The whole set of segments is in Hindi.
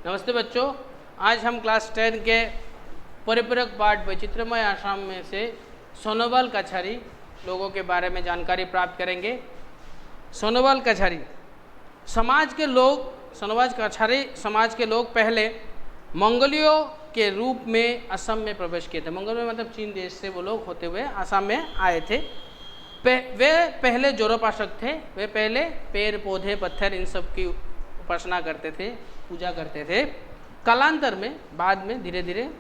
नमस्ते बच्चों, आज हम क्लास 10 के परिपूरक पाठ वैचित्र्यमय आसाम में से सोनोवाल कछारी लोगों के बारे में जानकारी प्राप्त करेंगे। सोनोवाल कछारी सोनोवाल कछारी समाज के लोग पहले मंगोलियों के रूप में असम में प्रवेश किए थे। मंगोलिया मतलब चीन देश से वो लोग होते हुए असम में आए थे। वे पहले जोरोपासक थे। वे पहले पेड़ पौधे पत्थर इन सब की उपासना करते थे, पूजा करते थे। कालांतर में बाद में धीरे धीरे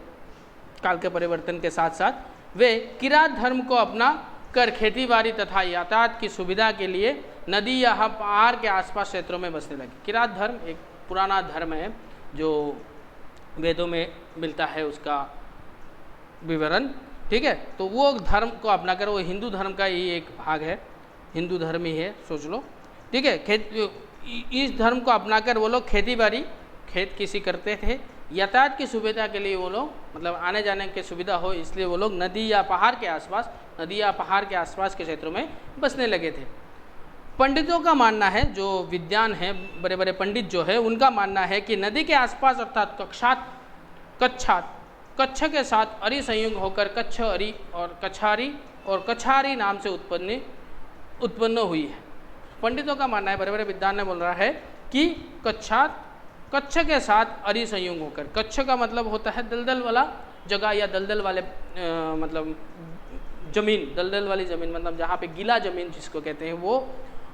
काल के परिवर्तन के साथ साथ वे किरात धर्म को अपना कर खेती बाड़ी तथा यातायात की सुविधा के लिए नदी या पहाड़ के आसपास क्षेत्रों में बसने लगे। किरात धर्म एक पुराना धर्म है जो वेदों में मिलता है, उसका विवरण, ठीक है। तो वो धर्म को अपनाकर, वो हिंदू धर्म का ही एक भाग है, हिंदू धर्म ही है, सोच लो, ठीक है। इस धर्म को अपनाकर वो लोग खेती बाड़ी खेत कृषि करते थे। यातायात की सुविधा के लिए वो लोग मतलब आने जाने की सुविधा हो, इसलिए वो लोग नदी या पहाड़ के आसपास के क्षेत्रों में बसने लगे थे। पंडितों का मानना है, जो विद्वान हैं, बड़े बड़े पंडित जो है, उनका मानना है कि नदी के आसपास अर्थात कच्छ के साथ अरी संयुक्त होकर कच्छ अरी और कछारी नाम से उत्पन्न हुई है। पंडितों का मानना है, बड़े बड़े विद्वान ने बोल रहा है कि कच्छ के साथ अरी संयुक्त होकर, कच्छ का मतलब होता है दलदल वाला जगह या दलदल वाले मतलब जमीन, दलदल वाली ज़मीन मतलब जहाँ पे गीला ज़मीन जिसको कहते हैं वो,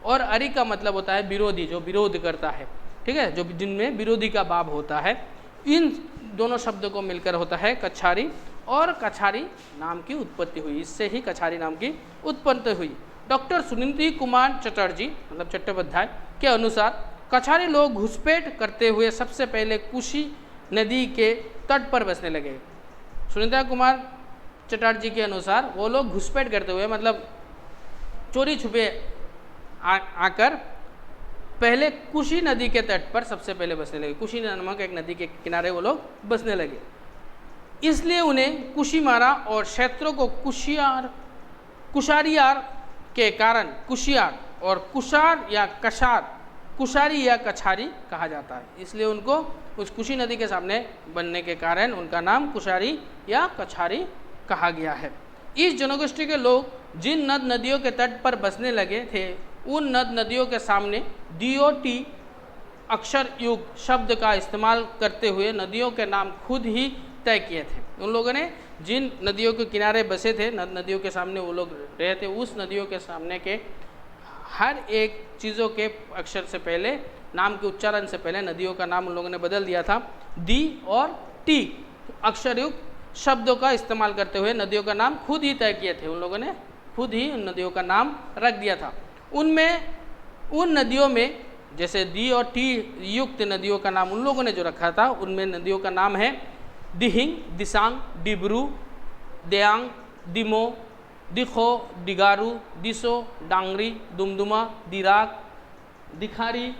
और अरी का मतलब होता है विरोधी, जो विरोध करता है, ठीक है, जो जिनमें विरोधी का भाव होता है। इन दोनों शब्दों को मिलकर होता है कछारी, और कछारी नाम की उत्पत्ति हुई, इससे ही कछारी नाम की उत्पत्ति हुई। डॉक्टर सुनीति कुमार चटर्जी मतलब चट्टोपाध्याय के अनुसार कछारी लोग घुसपैठ करते हुए सबसे पहले कुशी नदी के तट पर बसने लगे। सुनीता कुमार चटर्जी के अनुसार वो लोग घुसपैठ करते हुए मतलब चोरी छुपे आकर पहले कुशी नदी के तट पर सबसे पहले बसने लगे। कुशी नामक एक नदी के किनारे वो लोग बसने लगे, इसलिए उन्हें कुशीमारा और क्षेत्रों को कुशारियार के कारण कुशियार और कुशारी या कछारी कहा जाता है। इसलिए उनको उस कुशी नदी के सामने बनने के कारण उनका नाम कुशारी या कछारी कहा गया है। इस जनगोष्ठी के लोग जिन नद नदियों के तट पर बसने लगे थे, उन नद नदियों के सामने DOT अक्षर युग शब्द का इस्तेमाल करते हुए नदियों के नाम खुद ही तय किए थे। उन लोगों ने जिन नदियों के किनारे बसे थे, नदियों के सामने वो लोग रहे थे, उस नदियों के सामने के हर एक चीज़ों के अक्षर से पहले, नाम के उच्चारण से पहले नदियों का नाम उन लोगों ने बदल दिया था। D और T अक्षरयुक्त शब्दों का इस्तेमाल करते हुए नदियों का नाम खुद ही तय किए थे। उन लोगों ने खुद ही उन नदियों का नाम रख दिया था। उन नदियों में जैसे D और T युक्त नदियों का नाम उन लोगों ने जो रखा था, उनमें नदियों का नाम है दिहिंग, दिसांग, डिब्रू, देयांग, दिमो, दिखो, दिगारू, दिसो, डांगरी, दुमदुमा, दिराक, दिखारी,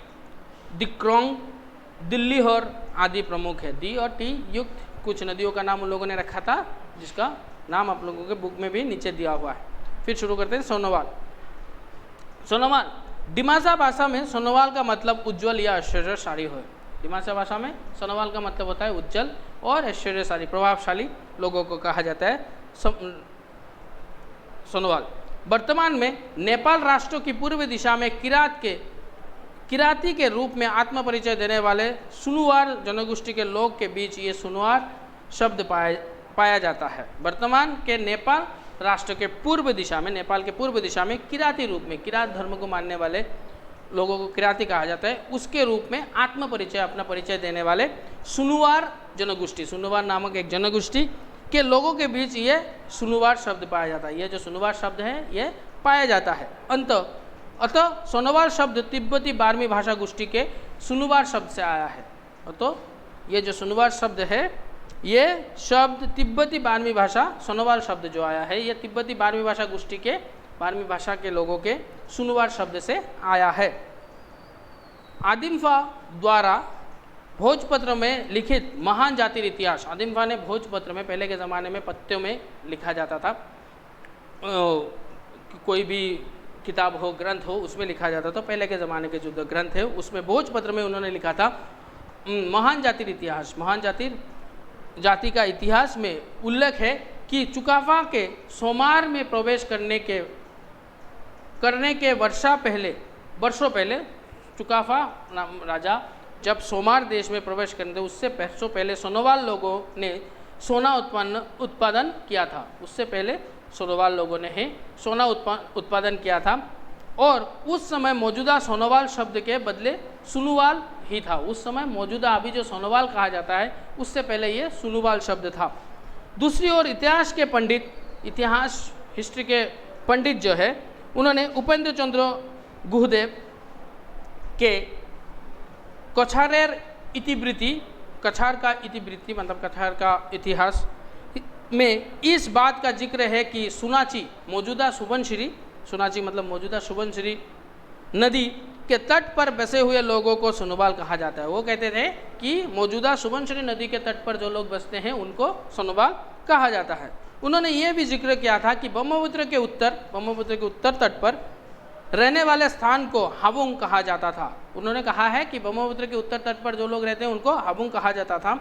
दिक्रोंग, दिल्लीहर आदि प्रमुख है। D और T युक्त कुछ नदियों का नाम उन लोगों ने रखा था, जिसका नाम आप लोगों के बुक में भी नीचे दिया हुआ है। फिर शुरू करते हैं। सोनोवाल डिमासा भाषा में सोनोवाल का मतलब उज्जवल या ऐश्वर्यशाली हो। डिमासा भाषा में सोनोवाल का मतलब होता है उज्जवल और ऐश्वर्यशाली, प्रभावशाली लोगों को कहा जाता है सोनोवाल। वर्तमान में नेपाल राष्ट्र की पूर्व दिशा में किराती के रूप में आत्मपरिचय देने वाले सुनुवार जनगोष्ठी के लोग के बीच ये सुनुवार शब्द पाया जाता है। वर्तमान के नेपाल राष्ट्र के पूर्व दिशा में, नेपाल के पूर्व दिशा में किराती रूप में, किरात धर्म को मानने वाले लोगों को किराती कहा जाता है, उसके रूप में आत्मपरिचय, अपना परिचय देने वाले सुनुवार जनगोष्ठी, सुनुवार नामक एक जनगोष्ठी के लोगों के बीच ये सुनुवार शब्द पाया जाता है। ये जो सुनुवार शब्द है ये पाया जाता है। अतः सोनोवाल शब्द तिब्बती 12वीं भाषा गोष्ठी के सुनुवार शब्द से आया है। तो ये जो सुनुवार शब्द है, ये शब्द तिब्बती 12वीं भाषा सोनोवाल शब्द जो आया है, ये तिब्बती 12वीं भाषा गोष्ठी के 12वीं भाषा के लोगों के सुनुवार शब्द से आया है। आदिमफा द्वारा भोजपत्र में लिखित महान जाति इतिहास, आदिमफा ने भोजपत्र में, पहले के ज़माने में पत्तों में लिखा जाता था, कोई भी किताब हो, ग्रंथ हो, उसमें लिखा जाता था। पहले के ज़माने के जो ग्रंथ है उसमें भोजपत्र में उन्होंने लिखा था महान जातिर इतिहास, महान जाति का इतिहास में उल्लेख है कि चुकाफा के सोमार में प्रवेश करने के वर्षों पहले चुकाफा नाम राजा जब सोमार देश में प्रवेश करने थे उससे पहले सोनोवाल लोगों ने सोना उत्पादन किया था। उससे पहले सोनोवाल लोगों ने ही सोना उत्पादन किया था और उस समय मौजूदा सोनोवाल शब्द के बदले सुनुवाल ही था। उस समय मौजूदा अभी जो सोनोवाल कहा जाता है उससे पहले ये सुनुवाल शब्द था। दूसरी ओर इतिहास हिस्ट्री के पंडित जो है उन्होंने उपेंद्र चंद्र गुहदेव के कछारेर इतिवृत्ति, कछार का इतिवृत्ति मतलब कछार का इतिहास में इस बात का जिक्र है कि सुनाची मौजूदा सुबनसिरी, सुनाची मतलब मौजूदा सुबनसिरी नदी के तट पर बसे हुए लोगों को सोनोवाल कहा जाता है। वो कहते थे कि मौजूदा सुबनसिरी नदी के तट पर जो लोग बसते हैं उनको सोनोवाल कहा जाता है। उन्होंने ये भी जिक्र किया था कि ब्रह्मपुत्र के उत्तर तट पर रहने वाले स्थान को हाबुंग कहा जाता था। उन्होंने कहा है कि ब्रह्मपुत्र के उत्तर तट पर जो लोग रहते हैं उनको हाबुंग कहा जाता था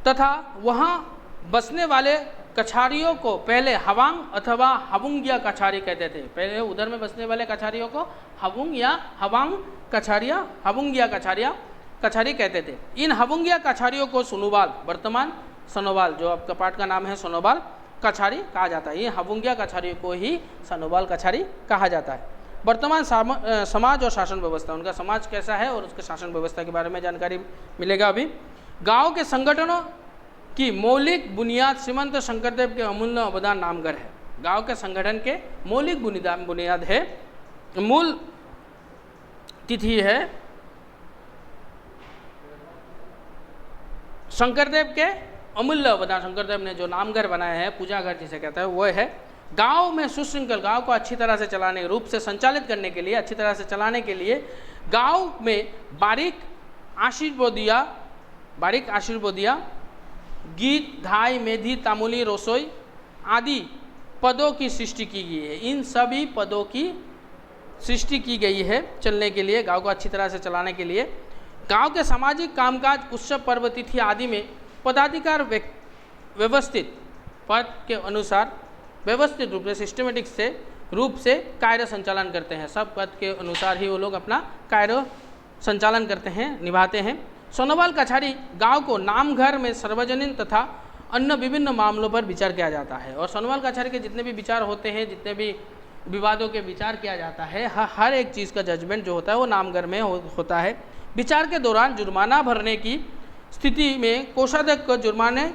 तथा वहाँ बसने वाले कछारियों को पहले हवांग अथवा हाबुंगिया कछारी कहते थे। पहले उधर में बसने वाले कछारियों को हाबुंग या हवांग कछारिया, हाबुंगिया कछारी कहते थे। इन हाबुंगिया कछारियों को सुनुवाल, वर्तमान सोनोवाल जो आपका पाठ का नाम है सोनोवाल कछारी कहा जाता है। ये हाबुंगिया कछारी को ही सोनोवाल कछारी कहा जाता है। वर्तमान समाज और शासन व्यवस्था, उनका समाज कैसा है और उसके शासन व्यवस्था के बारे में जानकारी मिलेगा। अभी गांव के संगठनों की मौलिक बुनियाद श्रीमंत शंकरदेव के अमूल्य अवदान नामगर है। गांव के संगठन के मौलिक बुनियाद है, मूल तिथि है शंकरदेव के अमूल्य अवदान। शंकरदेव ने जो नामघर बनाया है, पूजा घर जिसे कहता है, वो है। गांव में सुशृंखल, गांव को अच्छी तरह से चलाने रूप से संचालित करने के लिए, अच्छी तरह से चलाने के लिए गांव में बारीक आशीर्वादिया, गीत, धाई, मेधी, तामुली, रसोई आदि पदों की सृष्टि की गई है। इन सभी पदों की सृष्टि की गई है चलने के लिए, गांव को अच्छी तरह से चलाने के लिए। गांव के सामाजिक कामकाज, उत्सव, पर्व, तिथि आदि में पदाधिकार व्यवस्थित पद के अनुसार व्यवस्थित रूप से सिस्टमेटिक रूप से कार्य संचालन करते हैं। सब पद के अनुसार ही वो लोग अपना कार्य संचालन करते हैं, निभाते हैं। सोनोवाल कछारी गांव को नामघर में सार्वजनिक तथा अन्य विभिन्न मामलों पर विचार किया जाता है। और सोनोवाल कछारी के जितने भी विचार होते हैं, जितने भी विवादों के विचार किया जाता है, हर एक चीज़ का जजमेंट जो होता है वो नामघर में होता है। विचार के दौरान जुर्माना भरने की स्थिति में कोषाध्यक्ष को जुर्माने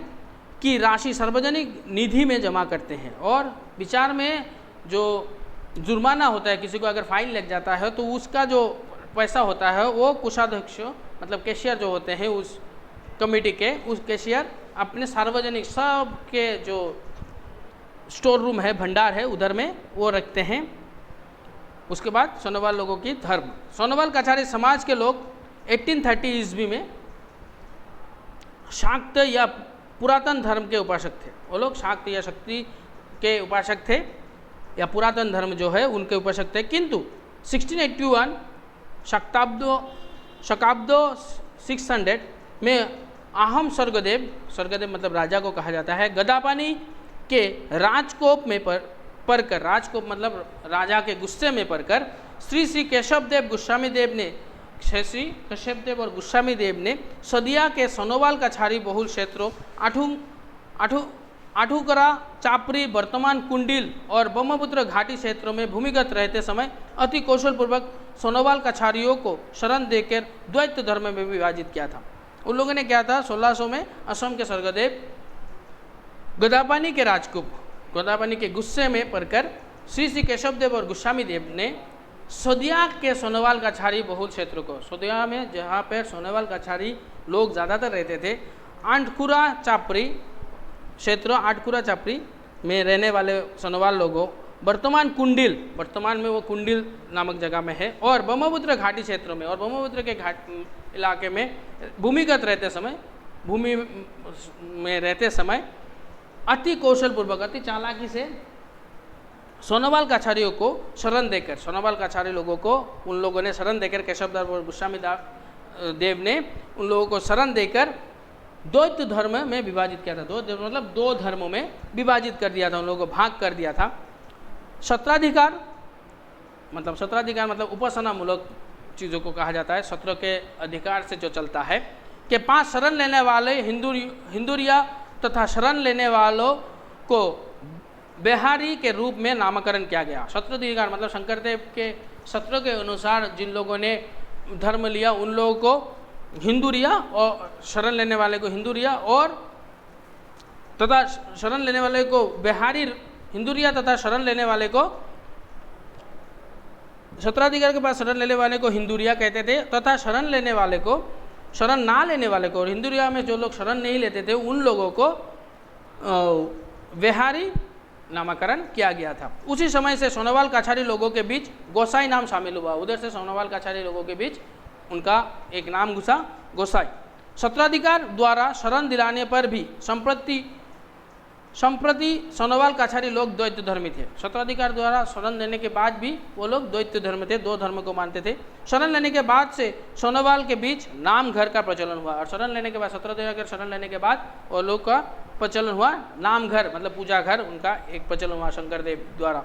की राशि सार्वजनिक निधि में जमा करते हैं। और विचार में जो जुर्माना होता है, किसी को अगर फाइन लग जाता है तो उसका जो पैसा होता है वो कोषाध्यक्ष मतलब कैशियर जो होते हैं उस कमेटी के, उस कैशियर अपने सार्वजनिक सब के जो स्टोर रूम है, भंडार है, उधर में वो रखते हैं। उसके बाद सोनोवाल लोगों की धर्म, सोनोवाल कछारी समाज के लोग 1830 ईस्वी में शाक्त या पुरातन धर्म के उपासक थे। वो लोग शाक्त या शक्ति के उपासक थे या पुरातन धर्म जो है उनके उपासक थे। किंतु 1681 शकाब्दो 600 में अहम स्वर्गदेव मतलब राजा को कहा जाता है, गदापानी के राजकोप में पढ़कर, राजकोप मतलब राजा के गुस्से में पढ़कर श्री केशवदेव गोस्वामी देव ने, श्री कश्यपदेव और गोस्वामी देव ने सदिया के सोनोवाल कछारी बहुल क्षेत्रों आठुकरा, चापरी, वर्तमान कुंडिल और ब्रह्मपुत्र घाटी क्षेत्रों में भूमिगत रहते समय अति कौशलपूर्वक सोनोवाल कछारियों को शरण देकर द्वैत धर्म में विभाजित किया था। उन लोगों ने क्या था, 1600 में असम के स्वर्गदेव गदापानी के राजकुप, गदापानी के गुस्से में पड़कर श्री केशवदेव और गोस्वामी देव ने सदिया के सोनोवाल कछारी बहुल क्षेत्र को, सदिया में जहाँ पर सोनोवाल कछारी लोग ज़्यादातर रहते थे, आठकुरा चापरी क्षेत्र, आठकुरा चापरी में रहने वाले सोनोवाल लोगों, वर्तमान कुंडिल, वर्तमान में वो कुंडिल नामक जगह में है, और ब्रह्मपुत्र घाटी क्षेत्रों में, और ब्रह्मपुत्र के घाट इलाके में भूमिगत रहते समय, भूमि में रहते समय अति कौशलपूर्वक, अति चालाकी से सोनोवाल कछारियों को शरण देकर, सोनोवाल कछारी लोगों को उन लोगों ने शरण देकर केशवदेव और गोस्वामी देव ने उन लोगों को शरण देकर द्वैत धर्म में विभाजित किया था। द्वैत मतलब दो धर्मों में विभाजित कर दिया था, उन लोगों को भाग कर दिया था। सत्राधिकार मतलब उपासनामूलक चीज़ों को कहा जाता है। सत्र के अधिकार से जो चलता है कि 5 शरण लेने वाले हिंदुरिया तथा शरण लेने वालों को बिहारी के रूप में नामकरण किया गया। सत्राधिकार मतलब शंकरदेव के सत्र के अनुसार जिन लोगों ने धर्म लिया उन लोगों को हिंदुरिया और शरण लेने वाले को हिंदुरिया और तथा शरण लेने वाले को बिहारी हिंदुरिया तथा शरण लेने वाले को सत्राधिकार के पास शरण लेने वाले को हिंदुरिया कहते थे तथा शरण लेने वाले को शरण ना लेने वाले को और हिंदुरिया में जो लोग शरण नहीं लेते थे उन लोगों को बिहारी नामकरण किया गया था। उसी समय से सोनोवाल काछारी लोगों के बीच गोसाई नाम शामिल हुआ। उधर से सोनोवाल काछारी लोगों के बीच उनका एक नाम घुसा, गोसाई। सत्राधिकार द्वारा शरण दिलाने पर भी संप्रति सोनोवाल काछारी लोग द्वैत धर्मी थे। सत्राधिकार द्वारा शरण लेने के बाद भी वो लोग द्वैत धर्म थे, दो धर्म को मानते थे। शरण लेने के बाद से सोनोवाल के बीच नाम घर का प्रचलन हुआ और शरण लेने के बाद सत्राधिकार शरण लेने के बाद वो लोग का प्रचलन हुआ नाम घर मतलब पूजा घर, उनका एक प्रचलन हुआ शंकरदेव द्वारा।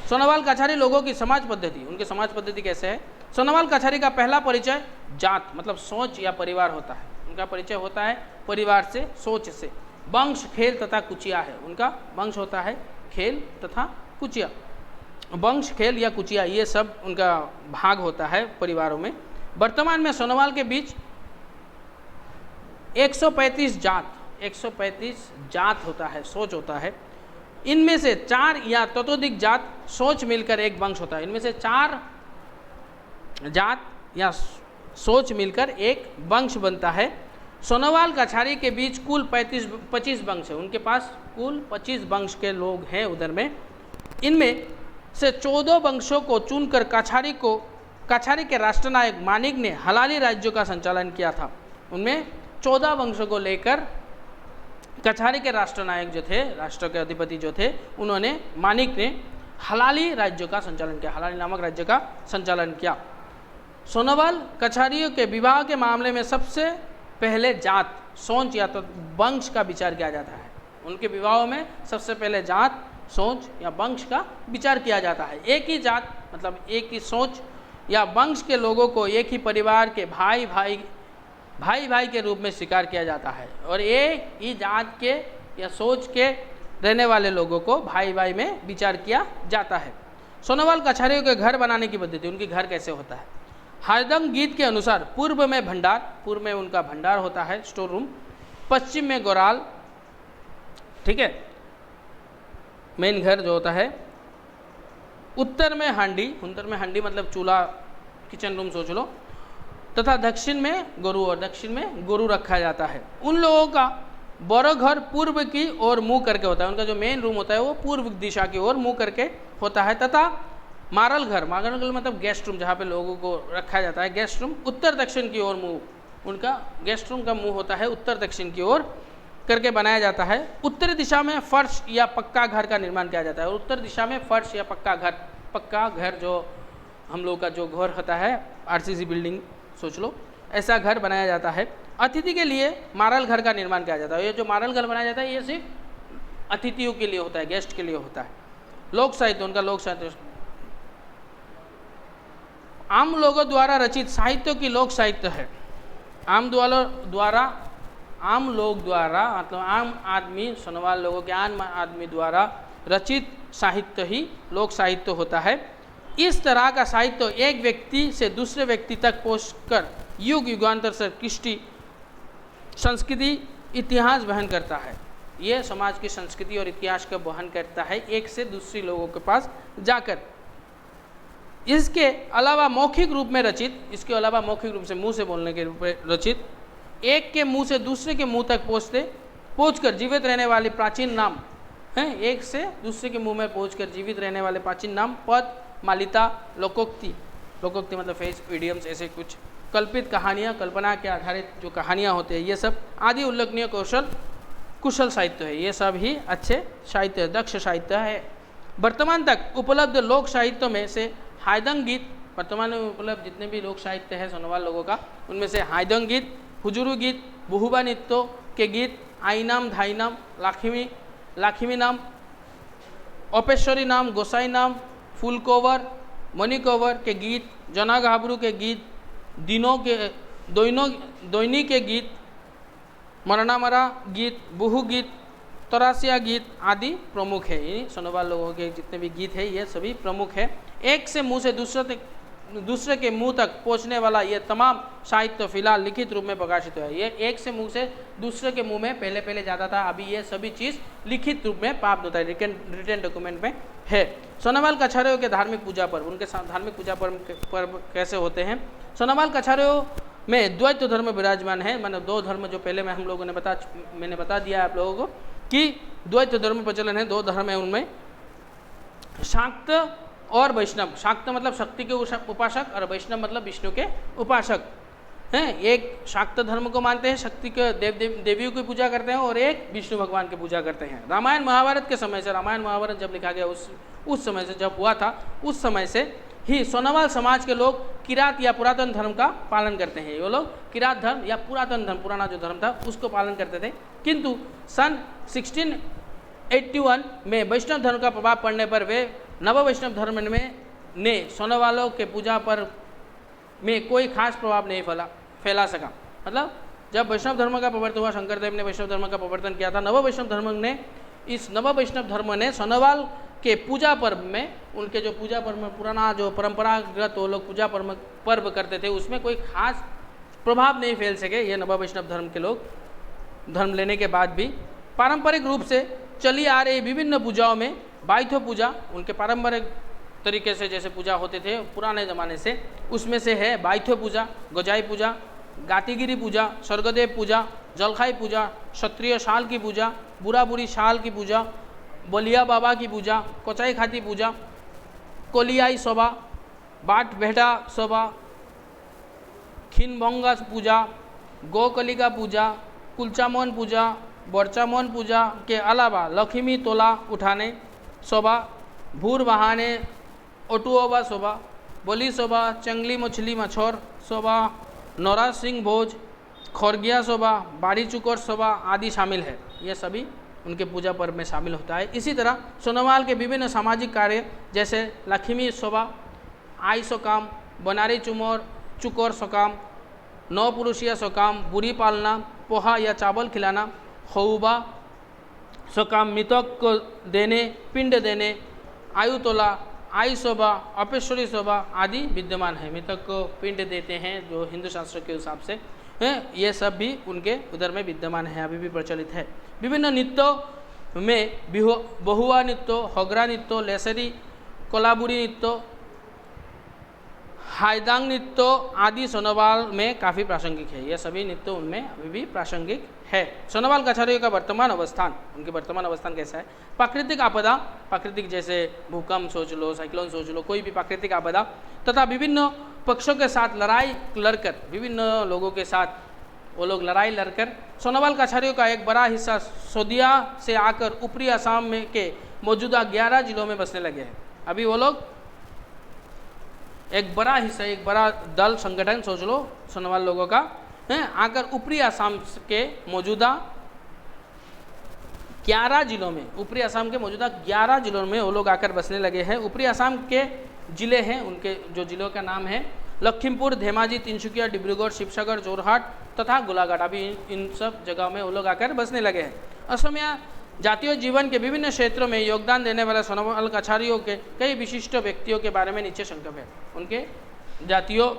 सोनोवाल काछारी लोगों की समाज पद्धति, उनकी समाज पद्धति कैसे है? सोनोवाल काछारी का पहला परिचय जात मतलब सोच या परिवार होता है। उनका परिचय होता है परिवार से, सोच से। वंश, खेल तथा कुचिया है। उनका वंश होता है खेल तथा कुचिया। वंश, खेल या कुचिया ये सब उनका भाग होता है परिवारों में। वर्तमान में सोनोवाल के बीच 135 जात होता है, सोच होता है। इनमें से 4 या ततोधिक जात सोच मिलकर एक वंश होता है। इनमें से 4 जात या सोच मिलकर एक वंश बनता है। सोनोवाल काछारी के बीच कुल 25 वंश है। उनके पास कुल 25 वंश के लोग हैं उधर में। इनमें से 14 वंशों को चुनकर काछारी के राष्ट्रनायक मानिक ने हलाली राज्यों का संचालन किया था। उनमें 14 वंशों को लेकर काछारी के राष्ट्रनायक जो थे, राष्ट्र के अधिपति जो थे, उन्होंने मानिक ने हलाली राज्यों का संचालन किया, हलाली नामक राज्य का संचालन किया। सोनोवाल काछारियों के विवाह के मामले में सबसे पहले जात, सोच या तो वंश का विचार किया जाता है। उनके विवाहों में सबसे पहले जात, सोच या वंश का विचार किया जाता है। एक ही जात मतलब एक ही सोच या वंश के लोगों को एक ही परिवार के भाई भाई के रूप में स्वीकार किया जाता है और एक ही जात के या सोच के रहने वाले लोगों को भाई में विचार किया जाता है। सोनोवाल काछारियों के घर बनाने की पद्धति, उनके घर कैसे होता है? हायदंग गीत के अनुसार पूर्व में भंडार, पूर्व में उनका भंडार होता है, स्टोर रूम। पश्चिम में गोराल, ठीक है, मेन घर जो होता है। उत्तर में हांडी मतलब चूल्हा, किचन रूम सोच लो। तथा दक्षिण में गोरू, और दक्षिण में गोरू रखा जाता है। उन लोगों का बड़ो घर पूर्व की ओर मुंह करके होता है। उनका जो मेन रूम होता है वो पूर्व दिशा की ओर मुंह करके होता है। तथा मारल घर मतलब गेस्ट रूम, जहाँ पे लोगों को रखा जाता है, गेस्ट रूम उत्तर दक्षिण की ओर मुंह, उनका गेस्ट रूम का मुंह होता है उत्तर दक्षिण की ओर करके बनाया जाता है। उत्तरी दिशा में फर्श या पक्का घर का निर्माण किया जाता है। और उत्तर दिशा में फर्श या पक्का घर जो हम लोग का जो घर होता है, आरसीसी बिल्डिंग सोच लो, ऐसा घर बनाया जाता है। अतिथि के लिए मारल घर का निर्माण किया जाता है। ये जो मारल घर बनाया जाता है ये सिर्फ अतिथियों के लिए होता है, गेस्ट के लिए होता है। लोक साहित्य, उनका लोक साहित्य आम लोगों द्वारा रचित साहित्यों की लोक साहित्य है। आम लोग द्वारा मतलब आम आदमी, सोनोवाल लोगों के आम आदमी द्वारा रचित साहित्य ही लोक साहित्य होता है। इस तरह का साहित्य एक व्यक्ति से दूसरे व्यक्ति तक पहुंचकर युग युगांतर से कृष्टि संस्कृति इतिहास वहन करता है। ये समाज की संस्कृति और इतिहास का वहन करता है एक से दूसरे लोगों के पास जाकर। इसके अलावा मौखिक रूप में रचित, इसके अलावा मौखिक रूप से मुंह से बोलने के रूप में रचित, एक के मुंह से दूसरे के मुंह तक पहुंचकर जीवित रहने वाले प्राचीन नाम हैं। एक से दूसरे के मुंह में पहुंचकर जीवित रहने वाले प्राचीन नाम, पद, मालिता, लोकोक्ति मतलब फेस इडियम्स, ऐसे कुछ कल्पित कहानियाँ, कल्पना के आधारित जो कहानियाँ होते हैं, ये सब आदि उल्लेखनीय कुशल साहित्य है। ये सब ही अच्छे साहित्य, दक्ष साहित्य है। वर्तमान तक उपलब्ध लोक साहित्यों में से हायदंग गीत वर्तमान में उपलब्ध जितने भी लोक साहित्य है सोनोवाल लोगों का, उनमें से हाइदंग गीत, हुजुरू गीत, बहुबा नृत्य के गीत, आईनाम, धाईनाम, लाखिमी नाम, ओपेश्वरी नाम, गोसाई नाम, फूल कोवर, मणि कोवर के गीत, जना घाबरू के गीत, दोइनी के गीत, मरणामरा गीत, बुहू गीत, तरासिया गीत आदि प्रमुख है। ये सोनोवाल लोगों के जितने भी गीत है ये सभी प्रमुख है। एक से मुंह से दूसरे के मुंह तक पहुंचने वाला ये तमाम साहित्य फिलहाल लिखित रूप में प्रकाशित हुआ है। ये एक से मुंह से दूसरे के मुंह में पहले जाता था, अभी ये सभी चीज़ लिखित रूप में प्राप्त होता है, रिटन डॉक्यूमेंट में है। सोनोवाल कछारियों के धार्मिक पूजा पर्व, उनके धार्मिक पूजा पर्व कैसे होते हैं? सोनोवाल कछारियों में द्वैत धर्म विराजमान है, मतलब दो धर्म जो पहले में हम लोगों ने मैंने बता दिया आप लोगों को कि द्वैत धर्म प्रचलन है, दो धर्म है उनमें, शाक्त और वैष्णव। शाक्त मतलब शक्ति के उपासक और वैष्णव मतलब विष्णु के उपासक हैं। एक शाक्त धर्म को मानते हैं, शक्ति के देवियों की पूजा करते हैं, और एक विष्णु भगवान की पूजा करते हैं। रामायण महाभारत के समय से, रामायण महाभारत जब लिखा गया उस समय से, जब हुआ था उस समय से ही सोनोवाल समाज के लोग किरात या पुरातन धर्म का पालन करते हैं। ये लोग किरात धर्म या पुरातन धर्म, पुराना जो धर्म था उसको पालन करते थे। किंतु सन 1681 में वैष्णव धर्म का प्रभाव पड़ने पर वे नव वैष्णव धर्म ने सोनोवालों के पूजा पर में कोई खास प्रभाव नहीं फैला सका। मतलब जब वैष्णव धर्म का प्रवर्तन हुआ, शंकरदेव ने वैष्णव धर्म का प्रवर्तन किया था, नव वैष्णव धर्म ने, इस नव वैष्णव धर्म ने सोनोवाल के पूजा पर्व में, उनके जो पूजा पर्व में पुराना जो परंपरागत वो लोग पूजा पर्व करते थे, उसमें कोई खास प्रभाव नहीं फैल सके। ये नव वैष्णव धर्म के लोग धर्म लेने के बाद भी पारंपरिक रूप से चली आ रही विभिन्न पूजाओं में बाइथो पूजा, उनके पारंपरिक तरीके से जैसे पूजा होते थे पुराने ज़माने से, उसमें से है बाइथो पूजा, गोजाई पूजा, गातीगिरी पूजा, स्वर्गदेव पूजा, जलखाई पूजा, क्षत्रिय शाल की पूजा, बुरा बुरी शाल की पूजा, बलिया बाबा की पूजा, कोचाई खाती पूजा, कोलियाई शोभा, बाट भेड़ा शोभा, खिनभंगा पूजा, गोकलिका पूजा, कुलचामोन पूजा, बोरचामोन पूजा के अलावा लक्ष्मी तोला उठाने शोभा, भूर बहाने ओटुओबा शोभा, बोली शोभा, चंगली मछली मछोर शोभा, नौरा सिंह भोज, खोरगिया शोभा, बाड़ी चुकोर शोभा आदि शामिल है। ये सभी उनके पूजा पर्व में शामिल होता है। इसी तरह सोनोवाल के विभिन्न सामाजिक कार्य जैसे लक्ष्मी शोभा, आई सोकाम, बनारी चुकोर सोकाम, नौ पुरुषिया सोकाम, बुरी पालना, पोहा या चावल खिलाना, खौबा सोकाम, मृतक को देने, पिंड देने, आयु तोला, आई शोभा, अपेश्वरी शोभा आदि विद्यमान है। मृतक को पिंड देते हैं जो हिंदू शास्त्रों के हिसाब से हैं, ये सब भी उनके उधर में विद्यमान है, अभी भी प्रचलित है। विभिन्न नृत्यों में बहुआ नृत्य, होगरा नृत्य, लेसरी, कोलाबुरी नृत्य, हाइदांग नृत्य आदि सोनोवाल में काफ़ी प्रासंगिक है। ये सभी नृत्य उनमें अभी भी प्रासंगिक है। सोनोवाल कछारियों का वर्तमान अवस्थान, उनके वर्तमान अवस्थान कैसा है? प्राकृतिक आपदा, प्राकृतिक जैसे भूकंप सोच लो, साइक्लोन सोच लो, कोई भी प्राकृतिक आपदा तथा विभिन्न पक्षों के साथ लड़ाई लड़कर, विभिन्न लोगों के साथ वो लोग लड़ाई लड़कर सोनोवाल कछारियों का एक बड़ा हिस्सा सोदिया से आकर ऊपरी असम में के मौजूदा 11 जिलों में बसने लगे हैं। अभी वो लोग एक बड़ा हिस्सा, एक बड़ा दल संगठन सोच लो सोनोवाल लोगों का है, आकर ऊपरी असम के मौजूदा 11 जिलों में, ऊपरी असम के मौजूदा 11 जिलों में वो लोग आकर बसने लगे हैं। ऊपरी असम के जिले हैं, उनके जो जिलों का नाम है लखीमपुर, धेमाजी, तिनसुकिया, डिब्रूगढ़, शिवसागर, जोरहाट तथा गोलाघाट। अभी इन सब जगहों में वो लोग आकर बसने लगे हैं। असमिया जातीय जीवन के विभिन्न क्षेत्रों में योगदान देने वाले सोनोवाल कछारियों के कई विशिष्ट व्यक्तियों के बारे में नीचे संक्षेप है। उनके जातियों,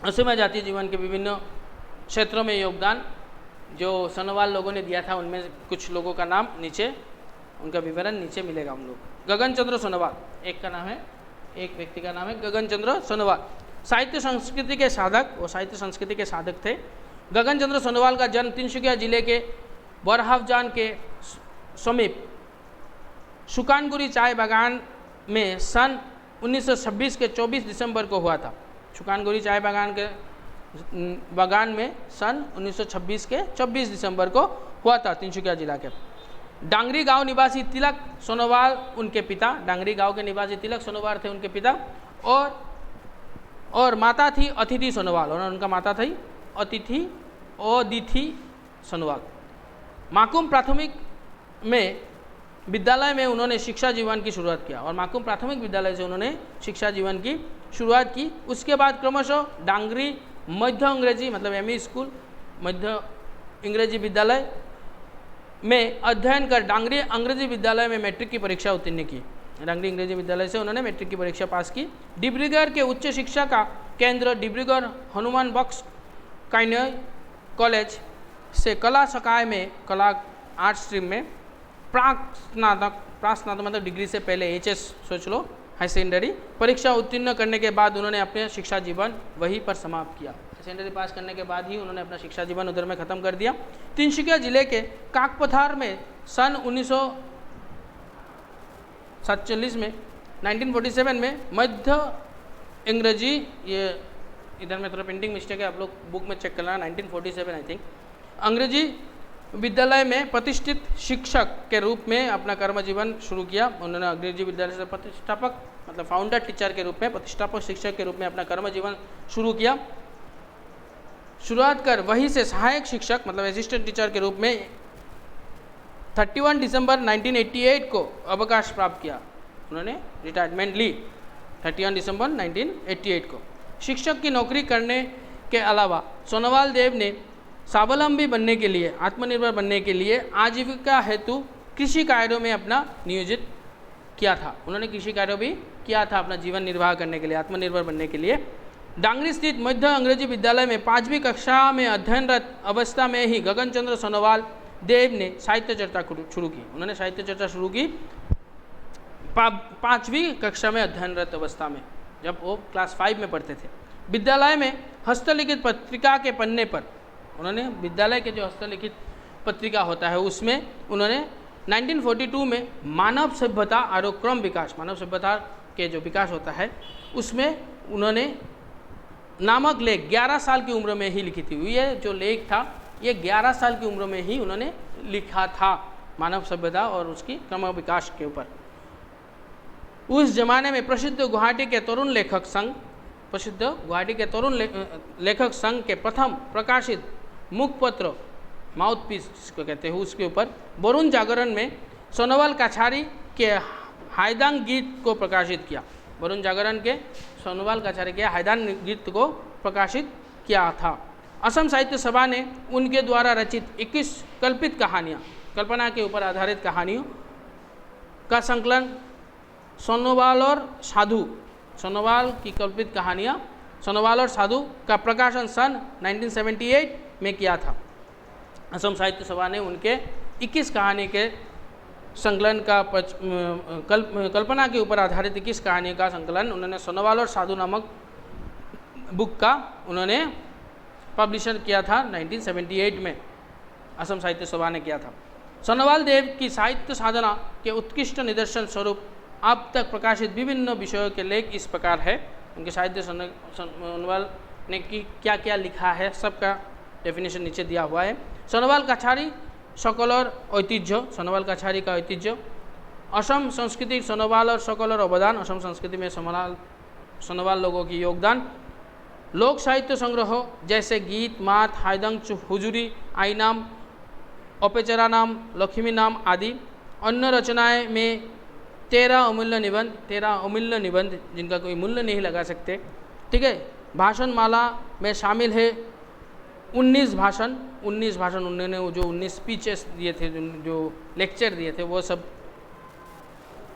असमिया जातीय जीवन के विभिन्न क्षेत्रों में योगदान जो सोनोवाल लोगों ने दिया था, उनमें कुछ लोगों का नाम नीचे, उनका विवरण नीचे मिलेगा हम लोग। गगन चंद्र सोनोवाल एक का नाम है, एक व्यक्ति का नाम है गगन चंद्र सोनोवाल। साहित्य संस्कृति के साधक, वो साहित्य संस्कृति के साधक थे। गगन चंद्र सोनोवाल का जन्म तिनसुकिया जिले के बरहावजान के समीप सुकानगुरी चाय बागान में सन 1926 के 24 दिसंबर को हुआ था। सुकानगुरी चाय बागान में सन 1926 के 24 दिसंबर को हुआ था, तिनसुकिया जिला के। डांगरी गांव निवासी तिलक सोनोवाल उनके पिता, डांगरी गांव के निवासी तिलक सोनोवाल थे उनके पिता, और और माता थी अतिथि सोनोवाल, और उनका माता थी अदिति सोनोवाल। माकुम प्राथमिक में विद्यालय में उन्होंने शिक्षा जीवन की शुरुआत किया, और माकुम प्राथमिक विद्यालय से उन्होंने शिक्षा जीवन की शुरुआत की। उसके बाद क्रमशः डांगरी मध्य अंग्रेजी मतलब एमई स्कूल मध्य अंग्रेजी विद्यालय में अध्ययन कर डांगरी अंग्रेजी विद्यालय में मैट्रिक की परीक्षा उत्तीर्ण की। डांगरी अंग्रेजी विद्यालय से उन्होंने मैट्रिक की परीक्षा पास की। डिब्रूगढ़ के उच्च शिक्षा का केंद्र डिब्रूगढ़ हनुमान बॉक्स काइनय कॉलेज से कला शाखा में कला आर्ट स्ट्रीम में प्रास्नातक मतलब डिग्री से पहले HS सोच लो हाई सेकेंडरी परीक्षा उत्तीर्ण करने के बाद उन्होंने अपने शिक्षा जीवन वहीं पर समाप्त किया। सेकेंडरी पास करने के बाद ही उन्होंने अपना शिक्षा जीवन उधर में ख़त्म कर दिया। तिनसुकिया जिले के काकपथार में सन 1947 में 1947 में मध्य अंग्रेजी, ये इधर में थोड़ा प्रिंटिंग मिस्टेक है, आप लोग बुक में चेक करना, 1947 आई थिंक, अंग्रेजी विद्यालय में प्रतिष्ठित शिक्षक के रूप में अपना कर्म जीवन शुरू किया। उन्होंने अंग्रेजी विद्यालय से प्रतिष्ठापक मतलब फाउंडर टीचर के रूप में प्रतिष्ठापक शिक्षक के रूप में अपना कर्म जीवन शुरू किया। शुरुआत कर वहीं से सहायक शिक्षक मतलब असिस्टेंट टीचर के रूप में 31 दिसंबर 1988 को अवकाश प्राप्त किया। उन्होंने रिटायरमेंट ली 31 दिसंबर 1988 को। शिक्षक की नौकरी करने के अलावा सोनोवाल देव ने स्वावलंबी बनने के लिए, आत्मनिर्भर बनने के लिए आजीविका हेतु कृषि कार्यों में अपना नियोजित किया था। उन्होंने कृषि कार्य भी किया था अपना जीवन निर्वाह करने के लिए, आत्मनिर्भर बनने के लिए। डांगरी स्थित मध्य अंग्रेजी विद्यालय में 5वीं कक्षा में अध्ययनरत अवस्था में ही गगनचंद्र सोनोवाल देव ने साहित्य चर्चा शुरू की। उन्होंने साहित्य चर्चा शुरू की 5वीं कक्षा में अध्ययनरत अवस्था में, जब वो क्लास 5 में पढ़ते थे। विद्यालय में हस्तलिखित पत्रिका के पन्ने पर उन्होंने विद्यालय के जो हस्तलिखित पत्रिका होता है उसमें उन्होंने 1942 में मानव सभ्यता और क्रम विकास, मानव सभ्यता के जो विकास होता है उसमें उन्होंने नामक लेख 11 साल की उम्र में ही लिखी थी। ये जो लेख था ये 11 साल की उम्र में ही उन्होंने लिखा था, मानव सभ्यता और उसकी क्रम विकास के ऊपर। उस जमाने में प्रसिद्ध गुवाहाटी के तरुण लेखक संघ के प्रथम प्रकाशित मुखपत्र माउथपीस जिसको कहते हैं उसके ऊपर वरुण जागरण में सोनोवाल कछारी के हायदांग गीत को प्रकाशित किया। वरुण जागरण के सोनोवाल कछारी के हायदांग गीत को प्रकाशित किया था। असम साहित्य सभा ने उनके द्वारा रचित 21 कल्पित कहानियाँ, कल्पना के ऊपर आधारित कहानियों का संकलन सोनोवाल और साधु, सोनोवाल की कल्पित कहानियाँ सोनोवाल और साधु का प्रकाशन सन 1978 में किया था। असम साहित्य सभा ने उनके 21 कहानी के संकलन का कल्पना के ऊपर आधारित 21 कहानी का संकलन उन्होंने सोनोवाल और साधु नामक बुक का उन्होंने पब्लिशन किया था 1978 में, असम साहित्य सभा ने किया था। सोनोवाल देव की साहित्य साधना के उत्कृष्ट निदर्शन स्वरूप अब तक प्रकाशित विभिन्न विषयों के लेख इस प्रकार है। उनके साहित्य सोनोवाल ने क्या क्या लिखा है सबका डेफिनेशन नीचे दिया हुआ है। सोनोवाल कछारी सकलर ऐतिह्य, सोनोवाल कछारी का ऐतिह्य, असम संस्कृति सोनोवाल और सकलर अवदान, असम संस्कृति में सोनोवाल लोगों की योगदान, लोक साहित्य संग्रह जैसे गीत, मात, हायदंग, हुजूरी, आई नाम, औपेचरा नाम, लक्ष्मी नाम आदि। अन्य रचनाएं में 13 अमूल्य निबंध जिनका कोई मूल्य नहीं लगा सकते, ठीक है। भाषण माला में शामिल है 19 भाषण उन्होंने जो 19 स्पीचेस दिए थे, जो लेक्चर दिए थे वो सब,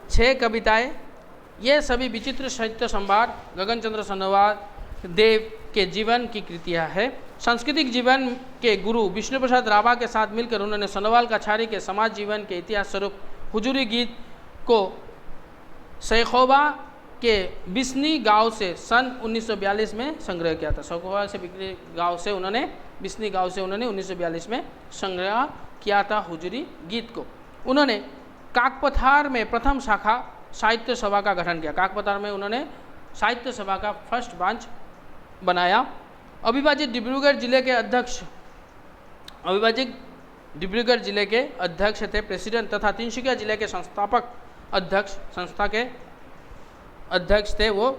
6 कविताएं, ये सभी विचित्र साहित्य संभार गगनचंद्र सोनोवाल देव के जीवन की कृतियाँ है। सांस्कृतिक जीवन के गुरु विष्णु प्रसाद राभा के साथ मिलकर उन्होंने सोनोवाल कछारी के समाज जीवन के इतिहास स्वरूप हुजूरी गीत को सैखोबा के बिस्नी गांव से सन 1942 में संग्रह किया था। सैखोबा से बिक्री गांव से उन्होंने बिस्नी गांव से उन्होंने 1942 में संग्रह किया था हुजूरी गीत को। उन्होंने काकपथार में प्रथम शाखा साहित्य सभा का गठन किया। काकपथार में उन्होंने साहित्य सभा का फर्स्ट ब्रांच बनाया। अविभाजित डिब्रूगढ़ जिले के अध्यक्ष थे, प्रेसिडेंट, तथा तिनसुकिया जिले के संस्थापक अध्यक्ष, संस्था के अध्यक्ष थे वो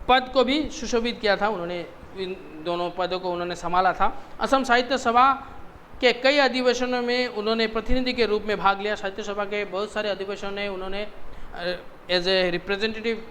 पद को भी सुशोभित किया था। उन्होंने इन दोनों पदों को उन्होंने संभाला था। असम साहित्य सभा के कई अधिवेशनों में उन्होंने प्रतिनिधि के रूप में भाग लिया। साहित्य सभा के बहुत सारे अधिवेशनों में उन्होंने एज ए रिप्रेजेंटेटिव